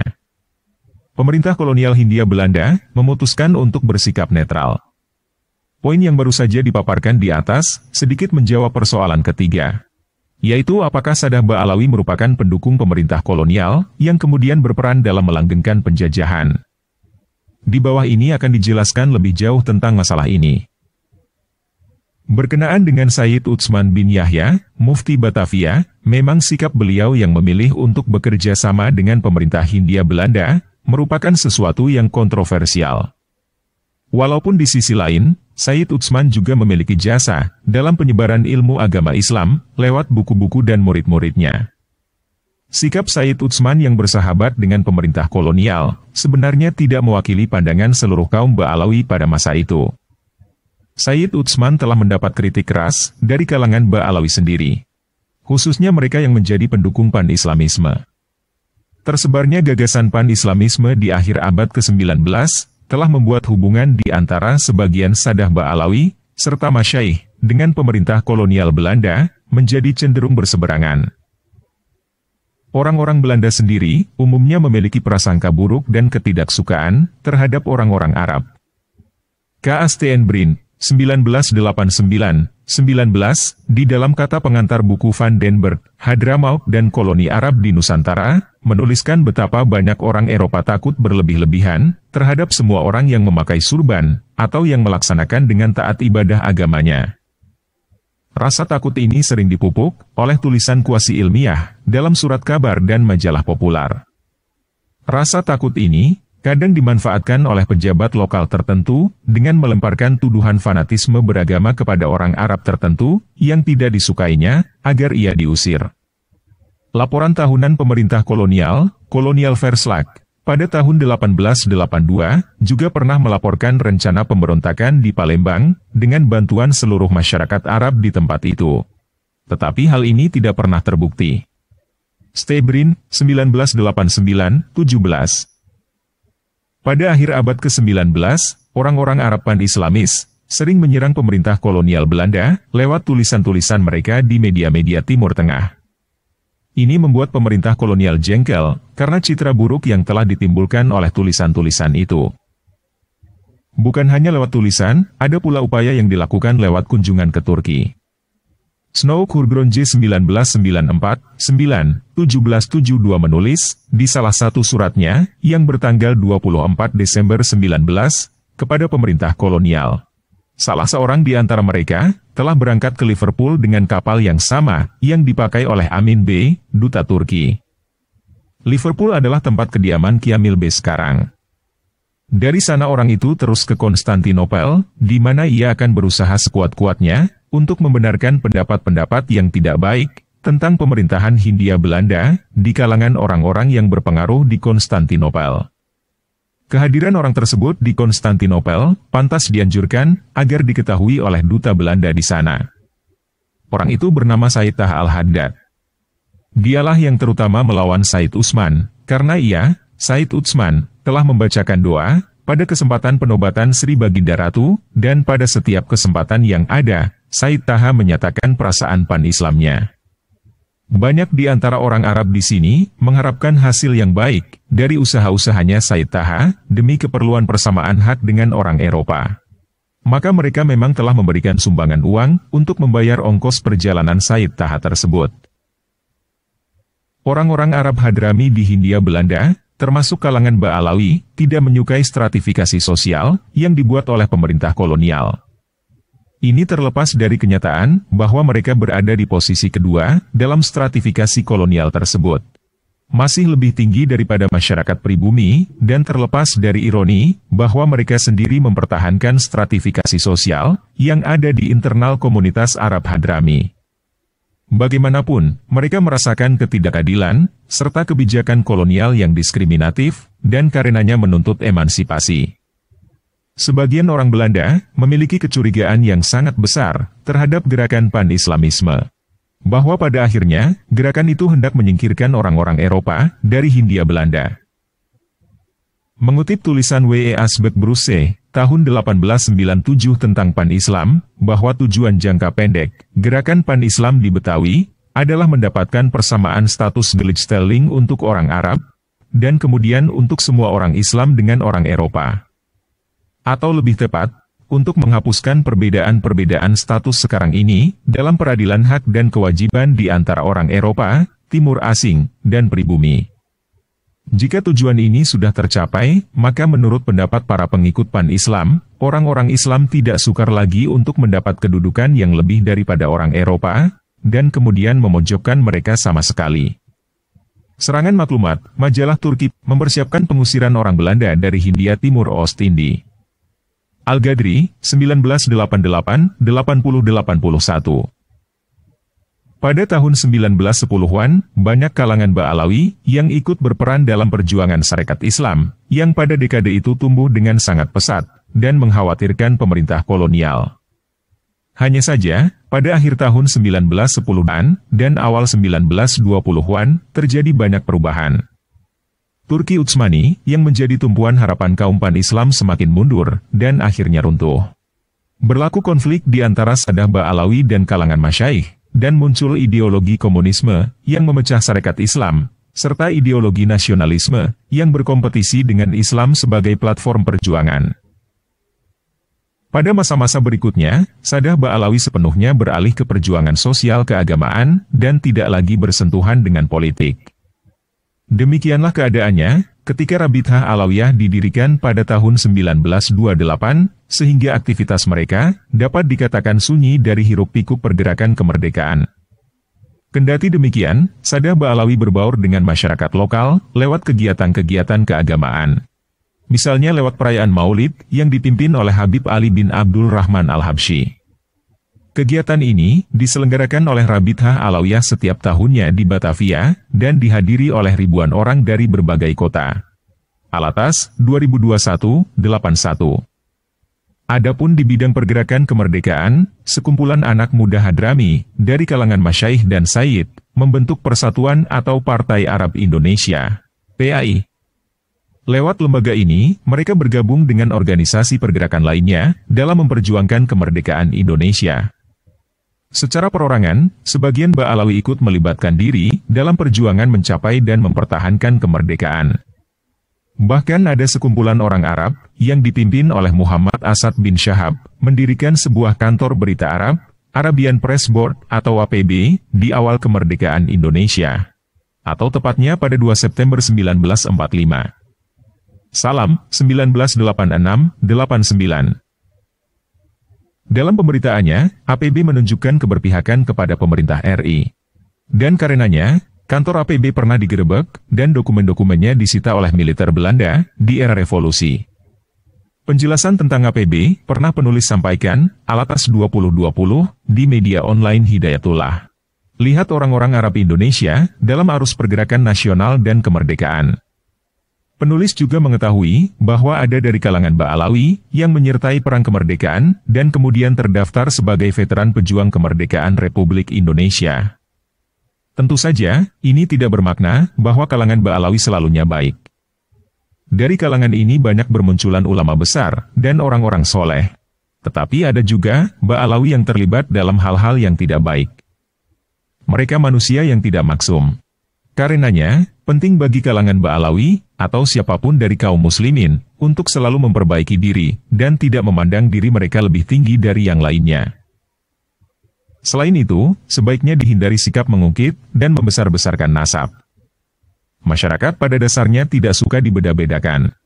pemerintah kolonial Hindia Belanda memutuskan untuk bersikap netral. Poin yang baru saja dipaparkan di atas sedikit menjawab persoalan ketiga, yaitu apakah Saddah Ba'alawi merupakan pendukung pemerintah kolonial yang kemudian berperan dalam melanggengkan penjajahan. Di bawah ini akan dijelaskan lebih jauh tentang masalah ini. Berkenaan dengan Sayyid Utsman bin Yahya, Mufti Batavia, memang sikap beliau yang memilih untuk bekerja sama dengan pemerintah Hindia Belanda merupakan sesuatu yang kontroversial. Walaupun di sisi lain, Sayyid Utsman juga memiliki jasa dalam penyebaran ilmu agama Islam lewat buku-buku dan murid-muridnya. Sikap Sayyid Utsman yang bersahabat dengan pemerintah kolonial sebenarnya tidak mewakili pandangan seluruh kaum Ba'alawi pada masa itu. Sayyid Utsman telah mendapat kritik keras dari kalangan Ba'alawi sendiri, khususnya mereka yang menjadi pendukung pan-Islamisme. Tersebarnya gagasan pan-Islamisme di akhir abad ke-19 telah membuat hubungan di antara sebagian Saddah Ba'alawi serta masyaikh dengan pemerintah kolonial Belanda menjadi cenderung berseberangan. Orang-orang Belanda sendiri umumnya memiliki prasangka buruk dan ketidaksukaan terhadap orang-orang Arab. K. Steenbrink, 1989-19, di dalam kata pengantar buku Van den Berg, Hadramaut dan Koloni Arab di Nusantara, menuliskan betapa banyak orang Eropa takut berlebih-lebihan terhadap semua orang yang memakai surban atau yang melaksanakan dengan taat ibadah agamanya. Rasa takut ini sering dipupuk oleh tulisan kuasi ilmiah dalam surat kabar dan majalah populer. Rasa takut ini kadang dimanfaatkan oleh pejabat lokal tertentu dengan melemparkan tuduhan fanatisme beragama kepada orang Arab tertentu yang tidak disukainya agar ia diusir. Laporan tahunan pemerintah kolonial, Colonial Verslag, pada tahun 1882 juga pernah melaporkan rencana pemberontakan di Palembang dengan bantuan seluruh masyarakat Arab di tempat itu. Tetapi hal ini tidak pernah terbukti. Steenbrink, 1989-17. Pada akhir abad ke-19, orang-orang Arab pan-Islamis sering menyerang pemerintah kolonial Belanda lewat tulisan-tulisan mereka di media-media Timur Tengah. Ini membuat pemerintah kolonial jengkel karena citra buruk yang telah ditimbulkan oleh tulisan-tulisan itu. Bukan hanya lewat tulisan, ada pula upaya yang dilakukan lewat kunjungan ke Turki. Snow Kurgronje 1994-9-1772 menulis, di salah satu suratnya, yang bertanggal 24 Desember 19, kepada pemerintah kolonial. Salah seorang di antara mereka telah berangkat ke Liverpool dengan kapal yang sama yang dipakai oleh Amin B, duta Turki. Liverpool adalah tempat kediaman Kyamil B sekarang. Dari sana orang itu terus ke Konstantinopel, di mana ia akan berusaha sekuat-kuatnya untuk membenarkan pendapat-pendapat yang tidak baik tentang pemerintahan Hindia Belanda di kalangan orang-orang yang berpengaruh di Konstantinopel. Kehadiran orang tersebut di Konstantinopel pantas dianjurkan agar diketahui oleh duta Belanda di sana. Orang itu bernama Said Taha Al-Haddad. Dialah yang terutama melawan Said Utsman, karena ia, Said Utsman, telah membacakan doa pada kesempatan penobatan Sri Baginda Ratu, dan pada setiap kesempatan yang ada, Said Taha menyatakan perasaan pan-Islamnya. Banyak di antara orang Arab di sini mengharapkan hasil yang baik dari usaha-usahanya Said Taha demi keperluan persamaan hak dengan orang Eropa. Maka mereka memang telah memberikan sumbangan uang untuk membayar ongkos perjalanan Said Taha tersebut. Orang-orang Arab Hadrami di Hindia Belanda, termasuk kalangan Ba'alawi, tidak menyukai stratifikasi sosial yang dibuat oleh pemerintah kolonial. Ini terlepas dari kenyataan bahwa mereka berada di posisi kedua dalam stratifikasi kolonial tersebut. Masih lebih tinggi daripada masyarakat pribumi, dan terlepas dari ironi bahwa mereka sendiri mempertahankan stratifikasi sosial yang ada di internal komunitas Arab Hadrami. Bagaimanapun, mereka merasakan ketidakadilan, serta kebijakan kolonial yang diskriminatif, dan karenanya menuntut emansipasi. Sebagian orang Belanda memiliki kecurigaan yang sangat besar terhadap gerakan pan-Islamisme, bahwa pada akhirnya, gerakan itu hendak menyingkirkan orang-orang Eropa dari Hindia Belanda. Mengutip tulisan W. E. Asbek Bruce, tahun 1897 tentang pan-Islam, bahwa tujuan jangka pendek, gerakan pan-Islam di Betawi, adalah mendapatkan persamaan status Gelijkstelling untuk orang Arab, dan kemudian untuk semua orang Islam dengan orang Eropa. Atau lebih tepat, untuk menghapuskan perbedaan-perbedaan status sekarang ini dalam peradilan hak dan kewajiban di antara orang Eropa, Timur Asing, dan pribumi. Jika tujuan ini sudah tercapai, maka menurut pendapat para pengikut Pan-Islam, orang-orang Islam tidak sukar lagi untuk mendapat kedudukan yang lebih daripada orang Eropa, dan kemudian memojokkan mereka sama sekali. Serangan maklumat, majalah Turki, mempersiapkan pengusiran orang Belanda dari Hindia Timur Ostindi. Al-Ghadri, 1988-8081. Pada tahun 1910-an, banyak kalangan Ba'alawi yang ikut berperan dalam perjuangan Sarekat Islam, yang pada dekade itu tumbuh dengan sangat pesat, dan mengkhawatirkan pemerintah kolonial. Hanya saja, pada akhir tahun 1910-an, dan awal 1920-an, terjadi banyak perubahan. Turki Utsmani, yang menjadi tumpuan harapan kaum Pan-Islam semakin mundur, dan akhirnya runtuh. Berlaku konflik di antara Sadah Ba'alawi dan kalangan masyaikh, dan muncul ideologi komunisme yang memecah Sarekat Islam, serta ideologi nasionalisme yang berkompetisi dengan Islam sebagai platform perjuangan. Pada masa-masa berikutnya, Sadah Ba'alawi sepenuhnya beralih ke perjuangan sosial keagamaan dan tidak lagi bersentuhan dengan politik. Demikianlah keadaannya ketika Rabithah Alawiyah didirikan pada tahun 1928, sehingga aktivitas mereka dapat dikatakan sunyi dari hiruk-pikuk pergerakan kemerdekaan. Kendati demikian, Sadah Ba'alawi berbaur dengan masyarakat lokal lewat kegiatan-kegiatan keagamaan. Misalnya lewat perayaan Maulid yang dipimpin oleh Habib Ali bin Abdul Rahman Al-Habsyi. Kegiatan ini diselenggarakan oleh Rabithah Alawiyah setiap tahunnya di Batavia dan dihadiri oleh ribuan orang dari berbagai kota. Alatas, 2021-81. Adapun di bidang pergerakan kemerdekaan, sekumpulan anak muda Hadrami dari kalangan masyaikh dan sayyid membentuk Persatuan atau Partai Arab Indonesia, PAI. Lewat lembaga ini, mereka bergabung dengan organisasi pergerakan lainnya dalam memperjuangkan kemerdekaan Indonesia. Secara perorangan, sebagian Ba'alawi ikut melibatkan diri dalam perjuangan mencapai dan mempertahankan kemerdekaan. Bahkan ada sekumpulan orang Arab yang dipimpin oleh Muhammad Asad bin Syahab mendirikan sebuah kantor berita Arab, Arabian Press Board atau APB, di awal kemerdekaan Indonesia. Atau tepatnya pada 2 September 1945. Salam, 1986-89. Dalam pemberitaannya, APB menunjukkan keberpihakan kepada pemerintah RI. Dan karenanya, kantor APB pernah digerebek, dan dokumen-dokumennya disita oleh militer Belanda di era revolusi. Penjelasan tentang APB pernah penulis sampaikan, Alatas 2020, di media online Hidayatullah. Lihat orang-orang Arab Indonesia dalam arus pergerakan nasional dan kemerdekaan. Penulis juga mengetahui bahwa ada dari kalangan Ba'alawi yang menyertai Perang Kemerdekaan dan kemudian terdaftar sebagai veteran pejuang kemerdekaan Republik Indonesia. Tentu saja, ini tidak bermakna bahwa kalangan Ba'alawi selalunya baik. Dari kalangan ini banyak bermunculan ulama besar dan orang-orang soleh. Tetapi ada juga Ba'alawi yang terlibat dalam hal-hal yang tidak baik. Mereka manusia yang tidak maksum. Karenanya, penting bagi kalangan Ba'alawi, atau siapapun dari kaum muslimin, untuk selalu memperbaiki diri, dan tidak memandang diri mereka lebih tinggi dari yang lainnya. Selain itu, sebaiknya dihindari sikap mengungkit, dan membesar-besarkan nasab. Masyarakat pada dasarnya tidak suka dibeda-bedakan.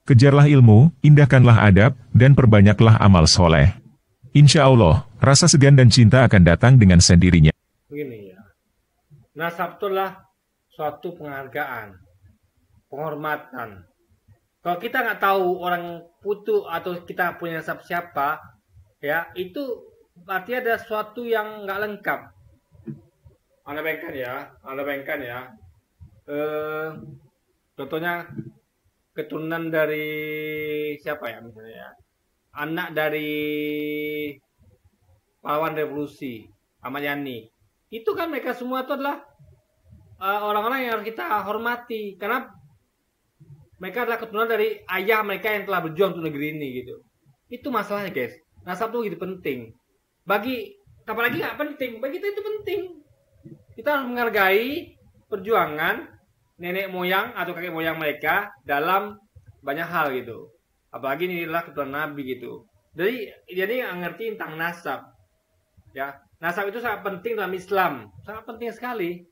Kejarlah ilmu, indahkanlah adab, dan perbanyaklah amal soleh. Insya Allah, rasa segan dan cinta akan datang dengan sendirinya. Begini ya. Nasab itulah suatu penghargaan, penghormatan. Kalau kita nggak tahu orang putu atau kita punya nasab siapa, ya itu berarti ada sesuatu yang nggak lengkap. Anda bayangkan ya. Contohnya keturunan dari siapa ya misalnya ya? Anak dari pahlawan revolusi Ahmad Yani. Itu kan mereka semua itu adalah orang-orang yang harus kita hormati karena mereka adalah keturunan dari ayah mereka yang telah berjuang untuk negeri ini gitu. Itu masalahnya guys. Nasab itu gitu penting. Apalagi nggak penting, bagi kita itu penting. Kita harus menghargai perjuangan nenek moyang atau kakek moyang mereka dalam banyak hal gitu. Apalagi ini adalah keturunan Nabi gitu. Jadi nggak ngerti tentang nasab. Ya, nasab itu sangat penting dalam Islam, sangat penting sekali.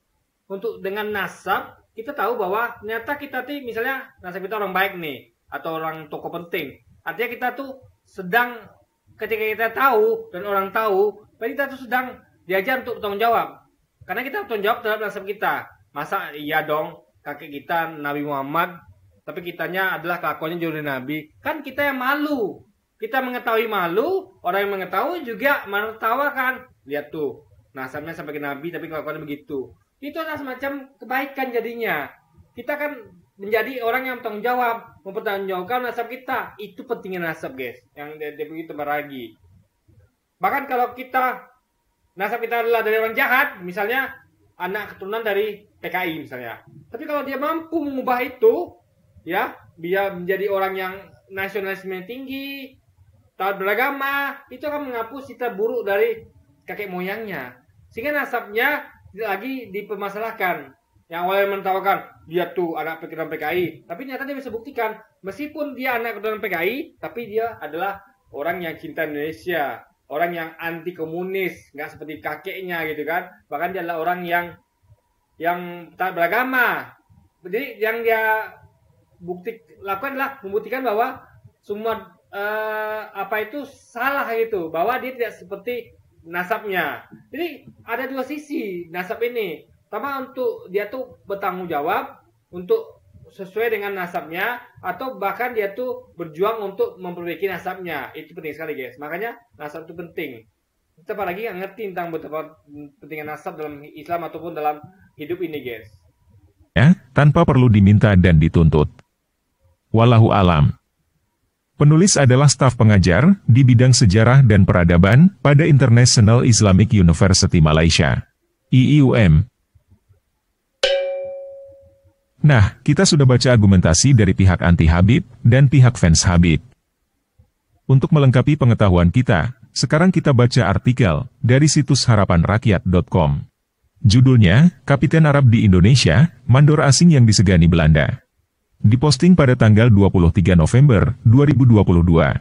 Untuk dengan nasab kita tahu bahwa ternyata kita tuh misalnya nasab kita orang baik nih atau orang tokoh penting. Artinya kita tuh sedang ketika kita tahu dan orang tahu, berarti kita tuh sedang diajar untuk bertanggung jawab. Karena kita bertanggung jawab terhadap nasab kita. Masa iya dong kakek kita Nabi Muhammad, tapi kitanya adalah kelakuannya jauh dari Nabi. Kan kita yang malu. Kita mengetahui malu, orang yang mengetahui juga menertawakan. Lihat tuh, nasabnya sampai ke Nabi tapi kelakuannya begitu. Itu adalah semacam kebaikan jadinya. Kita kan menjadi orang yang bertanggung jawab, mempertanggungjawabkan nasab kita. Itu pentingnya nasab, guys. Yang dia begitu beragi. Bahkan kalau nasab kita adalah dari orang jahat, misalnya anak keturunan dari PKI misalnya. Tapi kalau dia mampu mengubah itu, ya, dia menjadi orang yang nasionalisme tinggi, taat beragama, itu akan menghapus cita buruk dari kakek moyangnya. Sehingga nasabnya tidak lagi dipermasalahkan. Yang awalnya menertawakan, dia tuh anak keturunan PKI. Tapi ternyata dia bisa buktikan, meskipun dia anak keturunan PKI, tapi dia adalah orang yang cinta Indonesia. Orang yang anti komunis, nggak seperti kakeknya gitu kan. Bahkan dia adalah orang yang taat beragama. Jadi yang dia lakukan adalah membuktikan bahwa semua itu salah gitu, bahwa dia tidak seperti nasabnya. Jadi ada dua sisi nasab ini. Pertama untuk dia tuh bertanggung jawab untuk sesuai dengan nasabnya, atau bahkan dia tuh berjuang untuk memperbaiki nasabnya. Itu penting sekali, guys. Makanya nasab itu penting. Kita apalagi nggak ngerti tentang betapa pentingnya nasab dalam Islam ataupun dalam hidup ini, guys. Ya, tanpa perlu diminta dan dituntut. Wallahu alam. Penulis adalah staf pengajar di bidang sejarah dan peradaban pada International Islamic University Malaysia, IIUM. Nah, kita sudah baca argumentasi dari pihak anti Habib dan pihak fans Habib. Untuk melengkapi pengetahuan kita, sekarang kita baca artikel dari situs harapanrakyat.com. Judulnya, Kapiten Arab di Indonesia, Mandor Asing yang Disegani Belanda. Diposting pada tanggal 23 November 2022.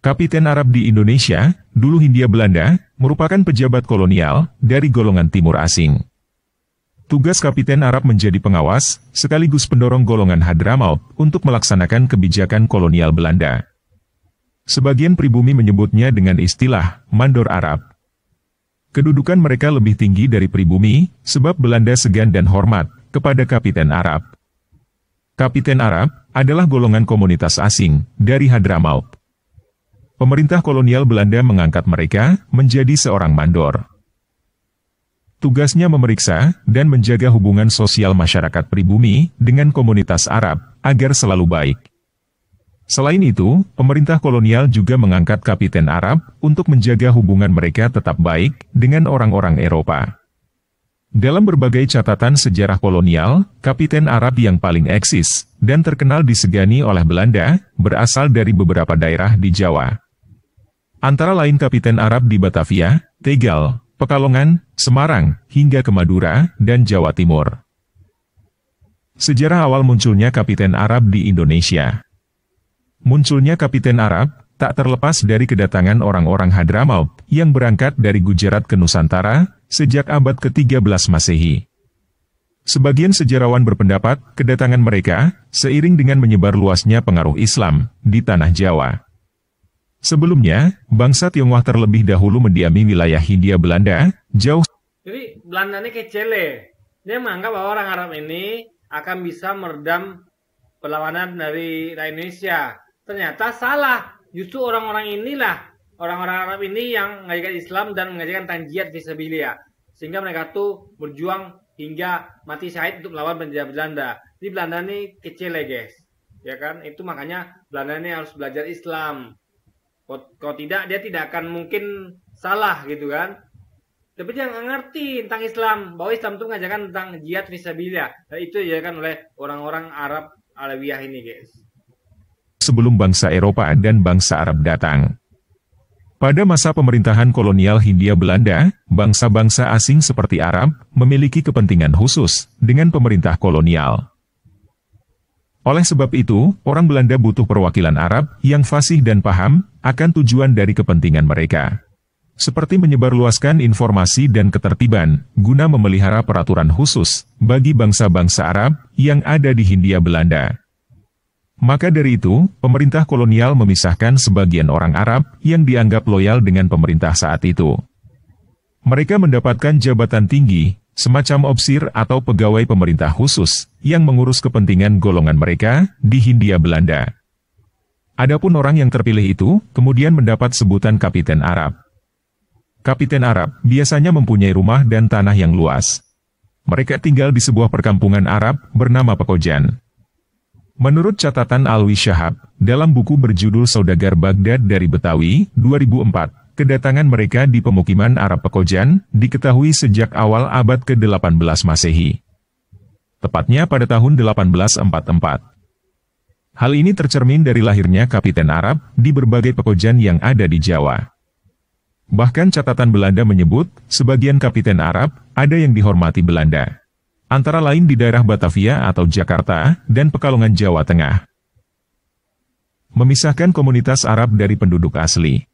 Kapiten Arab di Indonesia, dulu Hindia Belanda, merupakan pejabat kolonial dari golongan timur asing. Tugas Kapiten Arab menjadi pengawas, sekaligus pendorong golongan Hadramaut untuk melaksanakan kebijakan kolonial Belanda. Sebagian pribumi menyebutnya dengan istilah Mandor Arab. Kedudukan mereka lebih tinggi dari pribumi, sebab Belanda segan dan hormat kepada Kapiten Arab. Kapiten Arab adalah golongan komunitas asing dari Hadramaut. Pemerintah kolonial Belanda mengangkat mereka menjadi seorang mandor. Tugasnya memeriksa dan menjaga hubungan sosial masyarakat pribumi dengan komunitas Arab agar selalu baik. Selain itu, pemerintah kolonial juga mengangkat Kapiten Arab untuk menjaga hubungan mereka tetap baik dengan orang-orang Eropa. Dalam berbagai catatan sejarah kolonial, Kapiten Arab yang paling eksis dan terkenal disegani oleh Belanda berasal dari beberapa daerah di Jawa. Antara lain Kapiten Arab di Batavia, Tegal, Pekalongan, Semarang, hingga ke Madura dan Jawa Timur. Sejarah awal munculnya Kapiten Arab di Indonesia. Munculnya Kapiten Arab tak terlepas dari kedatangan orang-orang Hadramaut yang berangkat dari Gujarat ke Nusantara sejak abad ke-13 Masehi. Sebagian sejarawan berpendapat kedatangan mereka seiring dengan menyebar luasnya pengaruh Islam di tanah Jawa. Sebelumnya, bangsa Tionghoa terlebih dahulu mendiami wilayah Hindia Belanda, jauh. Jadi Belanda ini kecele. Dia menganggap bahwa orang Arab ini akan bisa meredam perlawanan dari rakyat Indonesia. Ternyata salah. Justru orang-orang inilah, orang-orang Arab ini yang mengajarkan Islam dan mengajarkan tanjiyat fisabilillah. Sehingga mereka tuh berjuang hingga mati syahid untuk melawan penjajah Belanda. Jadi Belanda ini kecele, guys. Ya kan? Itu makanya Belanda ini harus belajar Islam. Kalau tidak, dia tidak akan mungkin salah gitu kan. Tapi dia nggak ngerti tentang Islam. Bahwa Islam itu mengajarkan tentang jihad fisabilillah. Dan itu diajarkan oleh orang-orang Arab Alawiyah ini, guys. Sebelum bangsa Eropa dan bangsa Arab datang. Pada masa pemerintahan kolonial Hindia Belanda, bangsa-bangsa asing seperti Arab memiliki kepentingan khusus dengan pemerintah kolonial. Oleh sebab itu, orang Belanda butuh perwakilan Arab yang fasih dan paham akan tujuan dari kepentingan mereka. Seperti menyebarluaskan informasi dan ketertiban guna memelihara peraturan khusus bagi bangsa-bangsa Arab yang ada di Hindia Belanda. Maka dari itu, pemerintah kolonial memisahkan sebagian orang Arab yang dianggap loyal dengan pemerintah saat itu. Mereka mendapatkan jabatan tinggi, semacam opsir atau pegawai pemerintah khusus, yang mengurus kepentingan golongan mereka di Hindia Belanda. Adapun orang yang terpilih itu, kemudian mendapat sebutan Kapiten Arab. Kapiten Arab biasanya mempunyai rumah dan tanah yang luas. Mereka tinggal di sebuah perkampungan Arab bernama Pekojan. Menurut catatan Alwi Shahab, dalam buku berjudul Saudagar Baghdad dari Betawi, 2004, kedatangan mereka di pemukiman Arab Pekojan diketahui sejak awal abad ke-18 Masehi. Tepatnya pada tahun 1844. Hal ini tercermin dari lahirnya Kapiten Arab di berbagai pekojan yang ada di Jawa. Bahkan catatan Belanda menyebut, sebagian Kapiten Arab ada yang dihormati Belanda. Antara lain di daerah Batavia atau Jakarta, dan Pekalongan Jawa Tengah. Memisahkan komunitas Arab dari penduduk asli.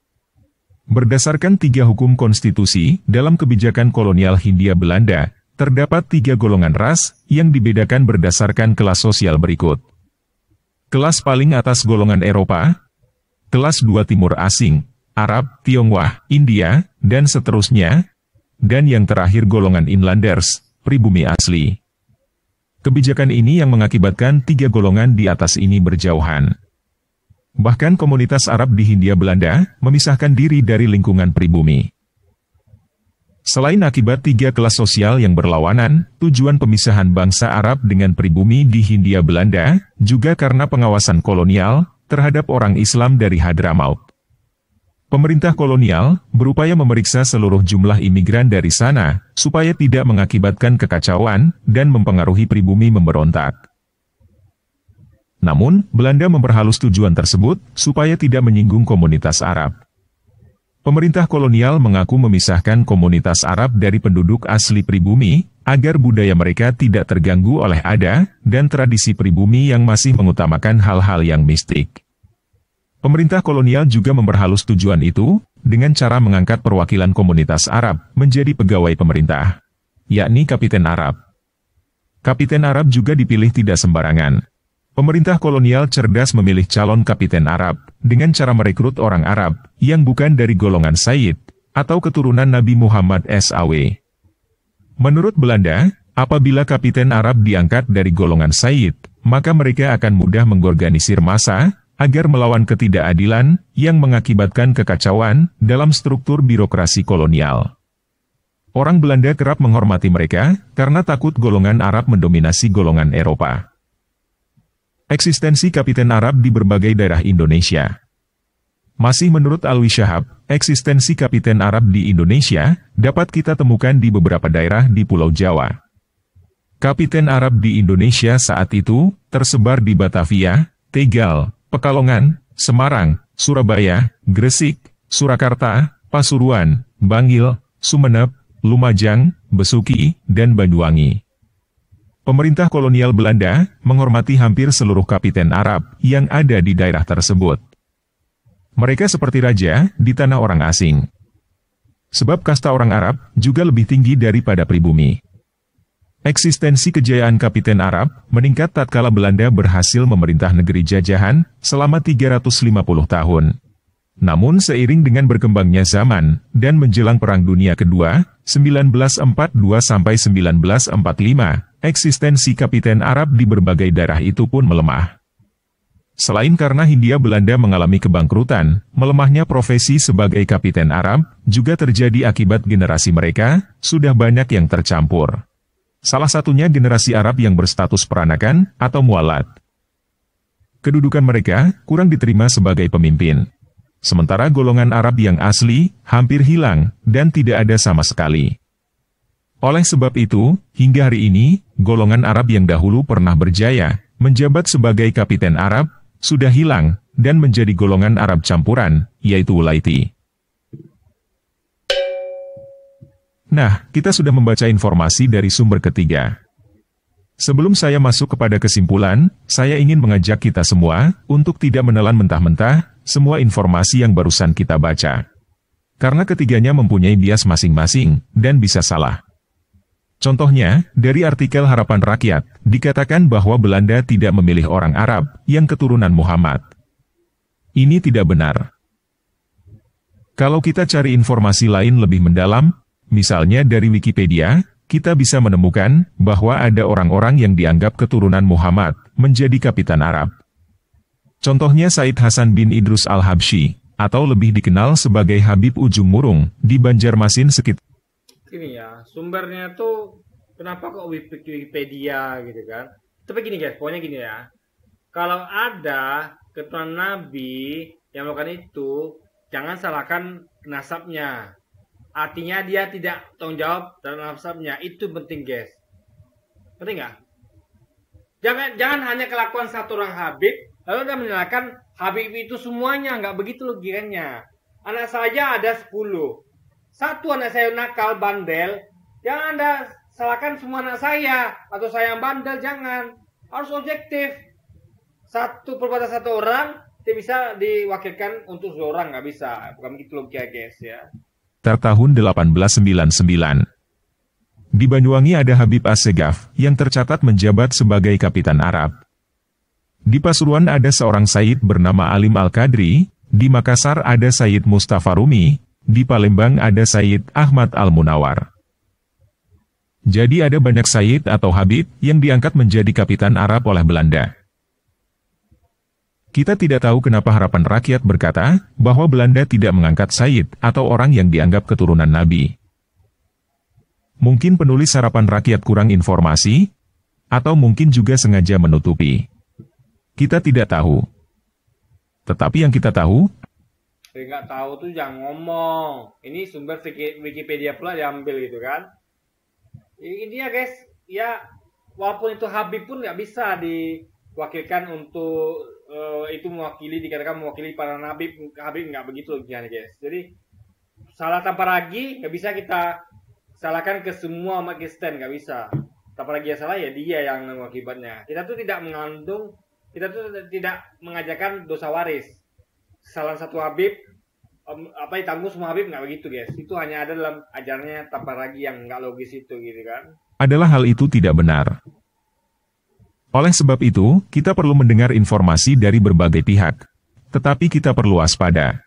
Berdasarkan 3 hukum konstitusi, dalam kebijakan kolonial Hindia Belanda, terdapat 3 golongan ras, yang dibedakan berdasarkan kelas sosial berikut. Kelas paling atas golongan Eropa, kelas 2 Timur Asing, Arab, Tionghoa, India, dan seterusnya, dan yang terakhir golongan Inlanders, pribumi asli. Kebijakan ini yang mengakibatkan 3 golongan di atas ini berjauhan. Bahkan komunitas Arab di Hindia Belanda memisahkan diri dari lingkungan pribumi. Selain akibat 3 kelas sosial yang berlawanan, tujuan pemisahan bangsa Arab dengan pribumi di Hindia Belanda juga karena pengawasan kolonial terhadap orang Islam dari Hadramaut. Pemerintah kolonial berupaya memeriksa seluruh jumlah imigran dari sana, supaya tidak mengakibatkan kekacauan dan mempengaruhi pribumi memberontak. Namun, Belanda memperhalus tujuan tersebut, supaya tidak menyinggung komunitas Arab. Pemerintah kolonial mengaku memisahkan komunitas Arab dari penduduk asli pribumi, agar budaya mereka tidak terganggu oleh adat dan tradisi pribumi yang masih mengutamakan hal-hal yang mistik. Pemerintah kolonial juga memperhalus tujuan itu, dengan cara mengangkat perwakilan komunitas Arab menjadi pegawai pemerintah, yakni Kapiten Arab. Kapiten Arab juga dipilih tidak sembarangan. Pemerintah kolonial cerdas memilih calon Kapiten Arab, dengan cara merekrut orang Arab, yang bukan dari golongan Sayyid, atau keturunan Nabi Muhammad SAW. Menurut Belanda, apabila Kapiten Arab diangkat dari golongan Sayyid, maka mereka akan mudah mengorganisir massa, agar melawan ketidakadilan yang mengakibatkan kekacauan dalam struktur birokrasi kolonial. Orang Belanda kerap menghormati mereka karena takut golongan Arab mendominasi golongan Eropa. Eksistensi Kapiten Arab di berbagai daerah Indonesia. Masih menurut Alwi Shahab, eksistensi Kapiten Arab di Indonesia dapat kita temukan di beberapa daerah di Pulau Jawa. Kapiten Arab di Indonesia saat itu tersebar di Batavia, Tegal, Pekalongan, Semarang, Surabaya, Gresik, Surakarta, Pasuruan, Bangil, Sumeneb, Lumajang, Besuki, dan Banyuwangi. Pemerintah kolonial Belanda menghormati hampir seluruh kapiten Arab yang ada di daerah tersebut. Mereka seperti raja di tanah orang asing. Sebab kasta orang Arab juga lebih tinggi daripada pribumi. Eksistensi kejayaan Kapiten Arab meningkat tatkala Belanda berhasil memerintah negeri jajahan selama 350 tahun. Namun seiring dengan berkembangnya zaman dan menjelang Perang Dunia Kedua, 1942-1945, eksistensi Kapiten Arab di berbagai daerah itu pun melemah. Selain karena Hindia Belanda mengalami kebangkrutan, melemahnya profesi sebagai Kapiten Arab juga terjadi akibat generasi mereka sudah banyak yang tercampur. Salah satunya generasi Arab yang berstatus peranakan atau mualat. Kedudukan mereka kurang diterima sebagai pemimpin. Sementara golongan Arab yang asli hampir hilang dan tidak ada sama sekali. Oleh sebab itu, hingga hari ini, golongan Arab yang dahulu pernah berjaya menjabat sebagai Kapiten Arab sudah hilang dan menjadi golongan Arab campuran, yaitu Ulaiti. Nah, kita sudah membaca informasi dari sumber ketiga. Sebelum saya masuk kepada kesimpulan, saya ingin mengajak kita semua untuk tidak menelan mentah-mentah semua informasi yang barusan kita baca. Karena ketiganya mempunyai bias masing-masing dan bisa salah. Contohnya, dari artikel Harapan Rakyat, dikatakan bahwa Belanda tidak memilih orang Arab yang keturunan Muhammad. Ini tidak benar. Kalau kita cari informasi lain lebih mendalam, misalnya dari Wikipedia, kita bisa menemukan bahwa ada orang-orang yang dianggap keturunan Muhammad menjadi kapitan Arab. Contohnya Said Hasan bin Idrus Al-Habsyi, atau lebih dikenal sebagai Habib Ujung Murung, di Banjarmasin sekitar. Ini ya, sumbernya tuh kenapa kok Wikipedia gitu kan. Tapi gini guys, pokoknya gini ya. Kalau ada keturunan Nabi yang melakukan itu, jangan salahkan nasabnya. Artinya dia tidak tanggung jawab terhadap nasabnya. Itu penting guys. Penting nggak? Jangan hanya kelakuan satu orang Habib, lalu Anda menyalahkan Habib itu semuanya. Nggak begitu logikanya. Anak saya ada 10. Satu anak saya nakal, bandel. Jangan Anda salahkan semua anak saya. Atau saya yang bandel, jangan. Harus objektif. Satu perbuatan satu orang tidak bisa diwakilkan untuk seorang, nggak bisa. Bukan begitu logika guys ya. Tahun 1899. Di Banyuwangi ada Habib Assegaf yang tercatat menjabat sebagai kapitan Arab. Di Pasuruan ada seorang Sayyid bernama Alim Al-Qadri, di Makassar ada Sayyid Mustafa Rumi, di Palembang ada Sayyid Ahmad Al-Munawar. Jadi ada banyak Sayyid atau Habib yang diangkat menjadi kapitan Arab oleh Belanda. Kita tidak tahu kenapa Harapan Rakyat berkata bahwa Belanda tidak mengangkat Sayyid atau orang yang dianggap keturunan Nabi. Mungkin penulis Harapan Rakyat kurang informasi, atau mungkin juga sengaja menutupi. Kita tidak tahu. Tetapi yang kita tahu, nggak tahu tuh jangan ngomong. Ini sumber Wikipedia pula diambil gitu kan. Ini ya guys, ya walaupun itu Habib pun nggak bisa diwakilkan untuk itu dikatakan mewakili para nabi. Habib nggak begitu logikanya guys. Jadi salah tanpa ragi nggak bisa kita salahkan ke semua umat Kristen, nggak bisa. Tanpa ragi yang salah ya dia yang mengakibatnya. Kita tuh tidak tidak mengajarkan dosa waris. Salah satu Habib ditanggung semua Habib, nggak begitu guys. Itu hanya ada dalam ajarannya tanpa ragi yang nggak logis itu gitu kan. adalah hal itu tidak benar. Oleh sebab itu, kita perlu mendengar informasi dari berbagai pihak. Tetapi kita perlu waspada.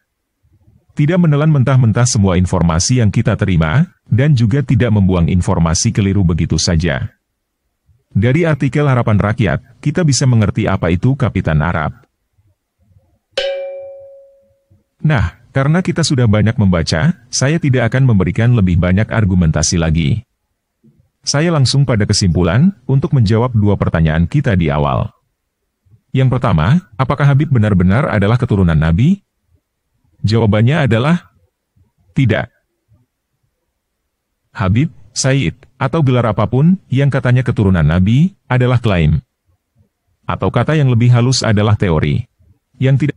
Tidak menelan mentah-mentah semua informasi yang kita terima, dan juga tidak membuang informasi keliru begitu saja. Dari artikel Harapan Rakyat, kita bisa mengerti apa itu kapitan Arab. Nah, karena kita sudah banyak membaca, saya tidak akan memberikan lebih banyak argumentasi lagi. Saya langsung pada kesimpulan, untuk menjawab dua pertanyaan kita di awal. Yang pertama, apakah Habib benar-benar adalah keturunan Nabi? Jawabannya adalah, tidak. Habib, Sayyid, atau gelar apapun, yang katanya keturunan Nabi, adalah klaim. Atau kata yang lebih halus adalah teori. Yang tidak.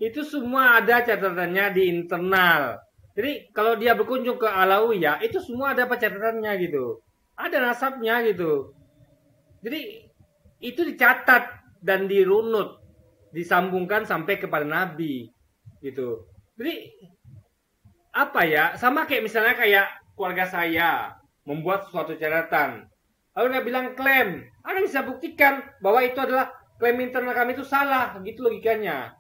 Itu semua ada catatannya di internal. Jadi kalau dia berkunjung ke Alawiyah, itu semua ada catatannya gitu. Ada nasabnya gitu. Jadi itu dicatat dan dirunut, disambungkan sampai kepada Nabi gitu. Jadi apa ya? Sama kayak misalnya kayak keluarga saya membuat suatu catatan. Lalu dia bilang klaim. Anda bisa buktikan bahwa itu adalah klaim internal kami itu salah, gitu logikanya.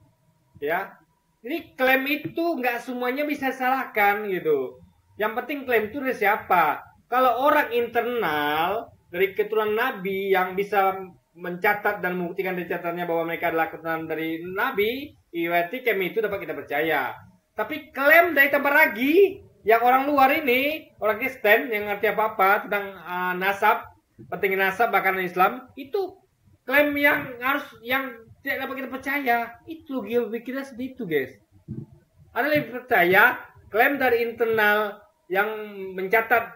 Ya. Jadi klaim itu nggak semuanya bisa salahkan gitu. Yang penting klaim itu dari siapa? Kalau orang internal dari keturunan Nabi yang bisa mencatat dan membuktikan dari catatannya bahwa mereka adalah keturunan dari Nabi, berarti klaim itu dapat kita percaya. Tapi klaim dari tanpa ragi, yang orang luar ini, orang Kristen yang ngerti apa-apa tentang nasab, pentingnya nasab bahkan Islam, itu klaim yang tidak dapat kita percaya. Itu kita seperti itu guys. Anda lebih percaya klaim dari internal yang mencatat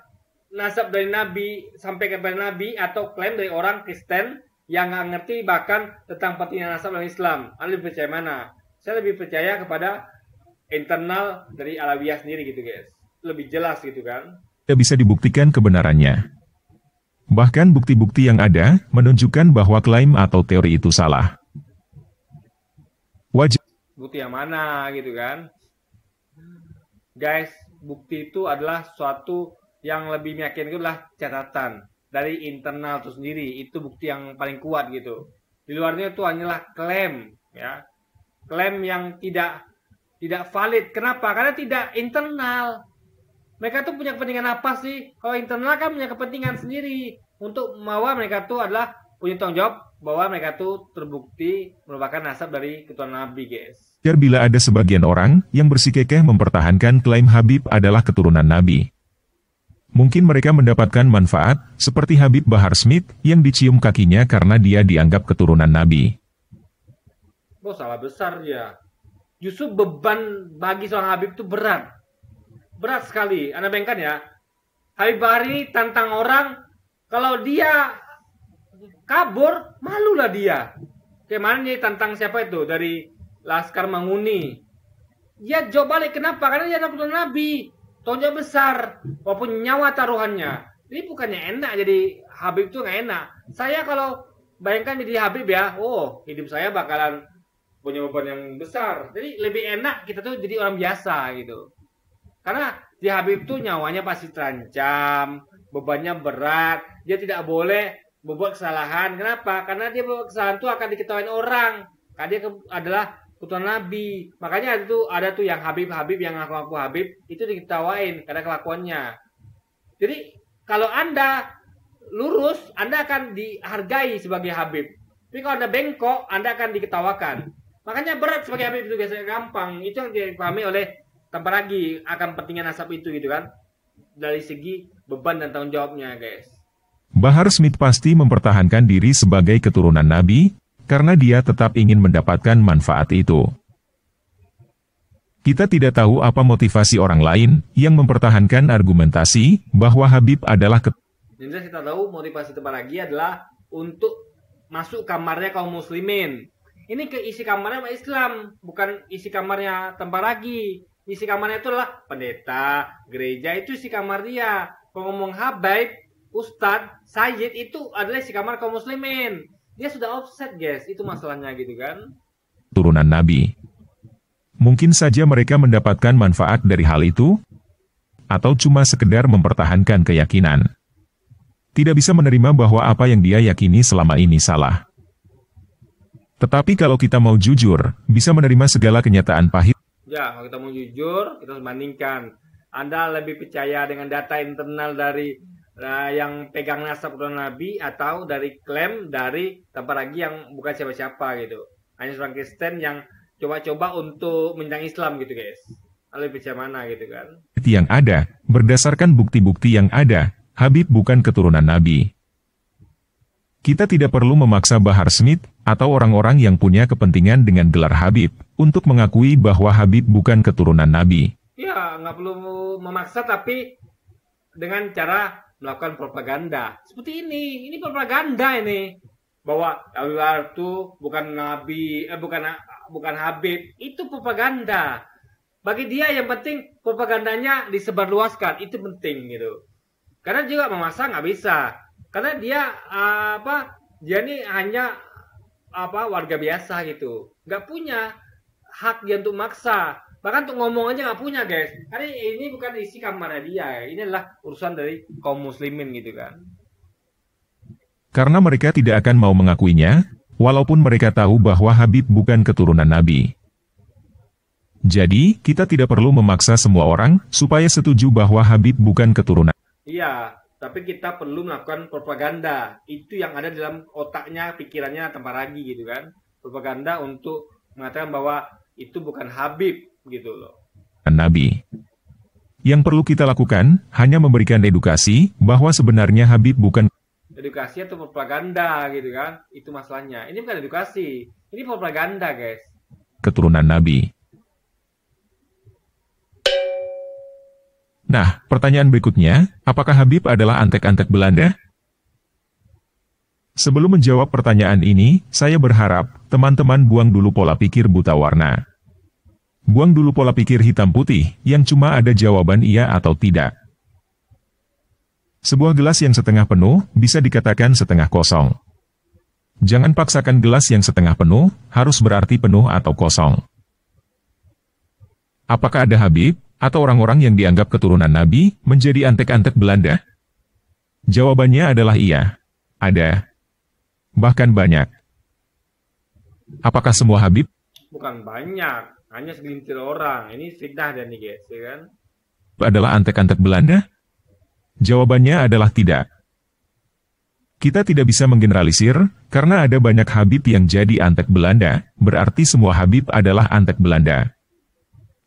nasab dari Nabi sampai kepada Nabi, atau klaim dari orang Kristen yang nggak ngerti bahkan tentang pentingnya nasab dalam Islam? Anda lebih percaya mana? Saya lebih percaya kepada internal dari Alawiyah sendiri gitu guys. lebih jelas gitu kan. Tidak bisa dibuktikan kebenarannya. Bahkan bukti-bukti yang ada menunjukkan bahwa klaim atau teori itu salah. Wajib Bukti yang mana gitu kan. Guys, bukti itu adalah suatu yang lebih meyakinkan, itu adalah catatan dari internal itu sendiri. Itu bukti yang paling kuat gitu. Di luarnya itu hanyalah klaim, ya. Klaim yang tidak valid. Kenapa? Karena tidak internal. Mereka tuh punya kepentingan apa sih? Kalau internal kan punya kepentingan sendiri untuk bahwa mereka tuh adalah punya tanggung jawab bahwa mereka tuh terbukti merupakan nasab dari keturunan Nabi, guys. bila ada sebagian orang yang bersikukuh mempertahankan klaim Habib adalah keturunan Nabi. Mungkin mereka mendapatkan manfaat seperti Habib Bahar Smith yang dicium kakinya karena dia dianggap keturunan Nabi. Oh, salah besar dia. Justru beban bagi seorang Habib itu berat. Berat sekali. Anda bayangkan ya, Habib Bahar ini tantang orang, kalau dia kabur, malulah dia. Kayak mana nih tantang siapa itu? Dari Laskar Manguni. Dia jawab balik, kenapa? Karena dia adalah Nabi. Tanggung besar, walaupun nyawa taruhannya. Ini bukannya enak jadi Habib itu nggak enak. Saya kalau bayangkan jadi Habib ya, oh hidup saya bakalan punya beban yang besar. Jadi lebih enak kita tuh jadi orang biasa gitu. Karena di Habib tuh nyawanya pasti terancam, bebannya berat, dia tidak boleh membuat kesalahan. Kenapa? Karena dia membuat kesalahan itu akan diketahui orang. Karena dia adalah keturunan Nabi. Makanya itu ada tuh yang Habib-Habib yang ngaku-ngaku Habib itu diketawain karena kelakuannya. Jadi kalau Anda lurus, Anda akan dihargai sebagai Habib. Tapi kalau Anda bengkok, Anda akan diketawakan. Makanya berat sebagai Habib itu biasanya gampang. Itu yang dipahami oleh tanpa lagi akan pentingnya nasab itu gitu kan. Dari segi beban dan tanggung jawabnya, guys. Bahar Smith pasti mempertahankan diri sebagai keturunan Nabi, karena dia tetap ingin mendapatkan manfaat itu. Kita tidak tahu apa motivasi orang lain yang mempertahankan argumentasi bahwa Habib adalah Jadi kita tahu motivasi tempat lagi adalah untuk masuk kamarnya kaum muslimin. Ini ke isi kamarnya Islam, bukan isi kamarnya tempat lagi. Isi kamarnya itu adalah pendeta, gereja, itu isi kamar dia. Kalau ngomong Habib, Ustadz, Sayyid itu adalah isi kamar kaum muslimin. Dia sudah offset, guys. Itu masalahnya gitu kan. Turunan Nabi. Mungkin saja mereka mendapatkan manfaat dari hal itu, atau cuma sekedar mempertahankan keyakinan. Tidak bisa menerima bahwa apa yang dia yakini selama ini salah. Tetapi kalau kita mau jujur, bisa menerima segala kenyataan pahit. Ya, kalau kita mau jujur, kita harus bandingkan. Anda lebih percaya dengan data internal dari yang pegang nasab keturunan Nabi atau dari klaim dari tanpa lagi yang bukan siapa-siapa gitu. Hanya seorang Kristen yang coba-coba untuk menyerang Islam gitu, guys. Anda lebih percaya mana gitu kan? Yang ada, berdasarkan bukti-bukti yang ada, Habib bukan keturunan Nabi. Kita tidak perlu memaksa Bahar Smith atau orang-orang yang punya kepentingan dengan gelar Habib untuk mengakui bahwa Habib bukan keturunan Nabi. Ya, nggak perlu memaksa, tapi dengan cara melakukan propaganda seperti ini propaganda ini bahwa Habib itu bukan Nabi, bukan Habib, itu propaganda. Bagi dia yang penting propagandanya disebarluaskan, itu penting gitu. Karena juga memaksa nggak bisa, karena dia dia ini hanya warga biasa gitu, nggak punya hak dia untuk maksa. Bahkan untuk ngomong aja nggak punya, guys. Karena ini bukan isi kamarnya dia. Ini adalah urusan dari kaum muslimin gitu kan. Karena mereka tidak akan mau mengakuinya, walaupun mereka tahu bahwa Habib bukan keturunan Nabi. Jadi, kita tidak perlu memaksa semua orang supaya setuju bahwa Habib bukan keturunan. Iya, tapi kita perlu melakukan propaganda. Itu yang ada dalam otaknya, pikirannya tanpa lagi gitu kan. Propaganda untuk mengatakan bahwa itu bukan Habib. Gitu loh. Nabi. Yang perlu kita lakukan hanya memberikan edukasi bahwa sebenarnya Habib bukan edukasi atau propaganda gitu kan. Itu masalahnya. Ini bukan edukasi, ini propaganda, guys. Keturunan Nabi. Nah, pertanyaan berikutnya, apakah Habib adalah antek-antek Belanda? Sebelum menjawab pertanyaan ini, saya berharap teman-teman buang dulu pola pikir buta warna. Buang dulu pola pikir hitam putih, yang cuma ada jawaban iya atau tidak. Sebuah gelas yang setengah penuh, bisa dikatakan setengah kosong. Jangan paksakan gelas yang setengah penuh, harus berarti penuh atau kosong. Apakah ada Habib, atau orang-orang yang dianggap keturunan Nabi, menjadi antek-antek Belanda? Jawabannya adalah iya. Ada. Bahkan banyak. Apakah semua Habib? Bukan banyak. Hanya segelintir orang. Ini fitnah dan nih guys, ya kan? Adalah antek-antek Belanda? Jawabannya adalah tidak. Kita tidak bisa menggeneralisir, karena ada banyak Habib yang jadi antek Belanda, berarti semua Habib adalah antek Belanda.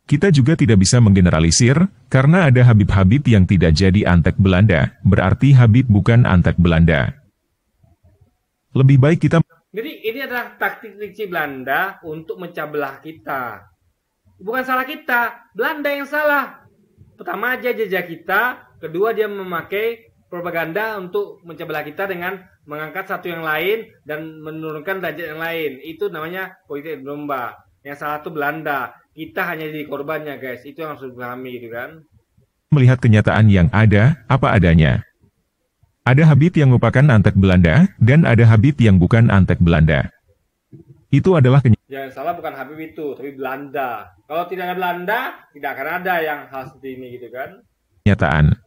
Kita juga tidak bisa menggeneralisir, karena ada Habib-Habib yang tidak jadi antek Belanda, berarti Habib bukan antek Belanda. Lebih baik kita... Jadi ini adalah taktik triksi Belanda untuk mencah belah kita. Bukan salah kita, Belanda yang salah. Pertama aja jejak kita, kedua dia memakai propaganda untuk mencah belah kita dengan mengangkat satu yang lain dan menurunkan derajat yang lain. Itu namanya politik domba. Yang salah itu Belanda. Kita hanya jadi korbannya guys. Itu yang harus dipahami gitu kan. Melihat kenyataan yang ada, apa adanya. Ada Habib yang merupakan antek Belanda, dan ada Habib yang bukan antek Belanda. Itu adalah Yang salah bukan Habib itu, tapi Belanda. Kalau tidak ada Belanda, tidak akan ada yang hal seperti ini gitu kan. kenyataan.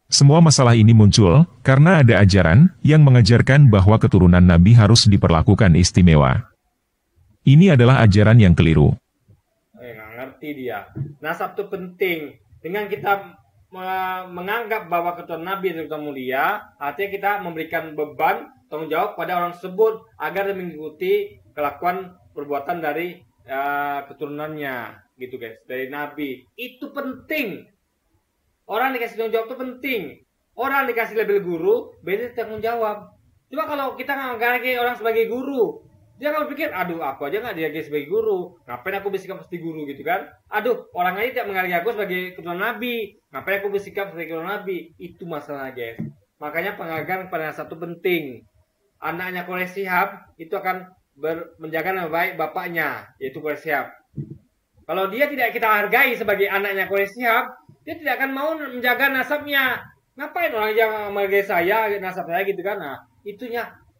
Semua masalah ini muncul karena ada ajaran yang mengajarkan bahwa keturunan Nabi harus diperlakukan istimewa. Ini adalah ajaran yang keliru. Nggak ngerti dia. Nasab itu penting. Dengan kita menganggap bahwa keturunan Nabi itu mulia, artinya kita memberikan beban tanggung jawab pada orang tersebut agar mengikuti kelakuan perbuatan dari keturunannya, gitu guys, dari Nabi. Itu penting. Orang dikasih tanggung jawab itu penting. Orang dikasih label guru, beda tanggung jawab. Cuma kalau kita nggak menghargai orang sebagai guru, dia akan berpikir, aduh aku aja nggak dihargai sebagai guru, ngapain aku bersikap seperti guru gitu kan? Aduh orang lain tidak menghargai aku sebagai keturunan Nabi, ngapain aku bersikap sebagai keturunan Nabi? Itu masalah guys. Makanya penghargaan pada satu penting. Anaknya Quraish Shihab itu akan menjaga nama baik bapaknya, yaitu Quraish Shihab. Kalau dia tidak kita hargai sebagai anaknya Quraish Shihab, dia tidak akan mau menjaga nasabnya. Ngapain orang yang menghargai saya, nasab saya gitu kan? Nah,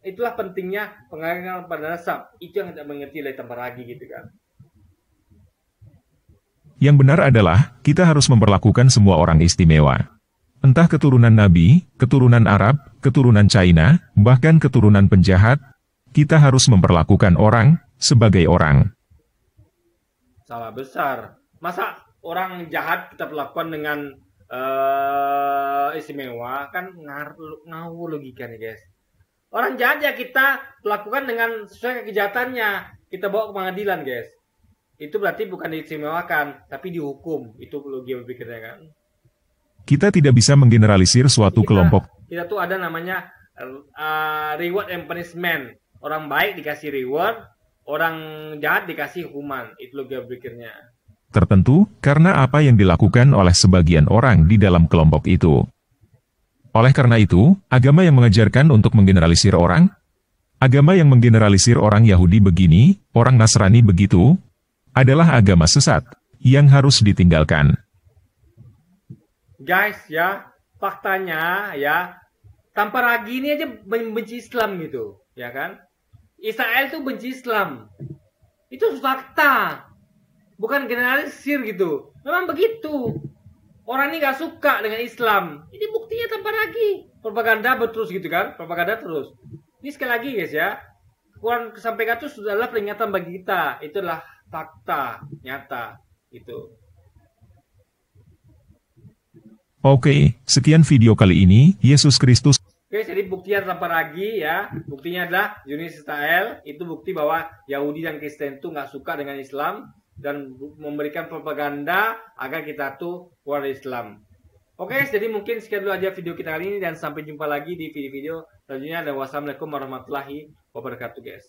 itulah pentingnya penghargaan pada nasab. Itu yang tidak mengerti oleh Tambaragi gitu kan. Yang benar adalah, kita harus memperlakukan semua orang istimewa. Entah keturunan Nabi, keturunan Arab, keturunan China, bahkan keturunan penjahat, kita harus memperlakukan orang sebagai orang. Salah besar. Masa orang jahat kita perlakukan dengan istimewa? Kan ngawur logikanya guys. Orang jahat ya kita lakukan dengan sesuai kejahatannya. Kita bawa ke pengadilan guys. Itu berarti bukan diistimewakan, tapi dihukum. Itu logika berpikirnya kan. Kita tidak bisa menggeneralisir suatu kelompok. Kita tuh ada namanya reward and punishment. Orang baik dikasih reward, orang jahat dikasih hukuman. Itu logika berpikirnya. Tertentu, karena apa yang dilakukan oleh sebagian orang di dalam kelompok itu. Oleh karena itu, agama yang mengajarkan untuk menggeneralisir orang, agama yang menggeneralisir orang Yahudi begini, orang Nasrani begitu, adalah agama sesat, yang harus ditinggalkan. Guys ya, faktanya ya, Tambaragi ini aja benci Islam gitu, ya kan? Israel tuh benci Islam. Itu fakta. Bukan generalisir gitu. Memang begitu. Orang ini gak suka dengan Islam. Ini buktinya Tambaragi. Propaganda terus gitu kan? Propaganda terus. Ini sekali lagi guys ya. Quran kesampaian itu sudahlah peringatan bagi kita. Itulah fakta nyata. Itu. Oke, sekian video kali ini. Yesus Kristus. Oke, jadi buktinya Tambaragi ya. Buktinya adalah Zionis Israel. Itu bukti bahwa Yahudi dan Kristen itu gak suka dengan Islam. Dan memberikan propaganda agar kita tuh keluar dari Islam. Oke, jadi mungkin sekian dulu aja video kita kali ini. Dan sampai jumpa lagi di video-video selanjutnya. Dan wassalamualaikum warahmatullahi wabarakatuh guys.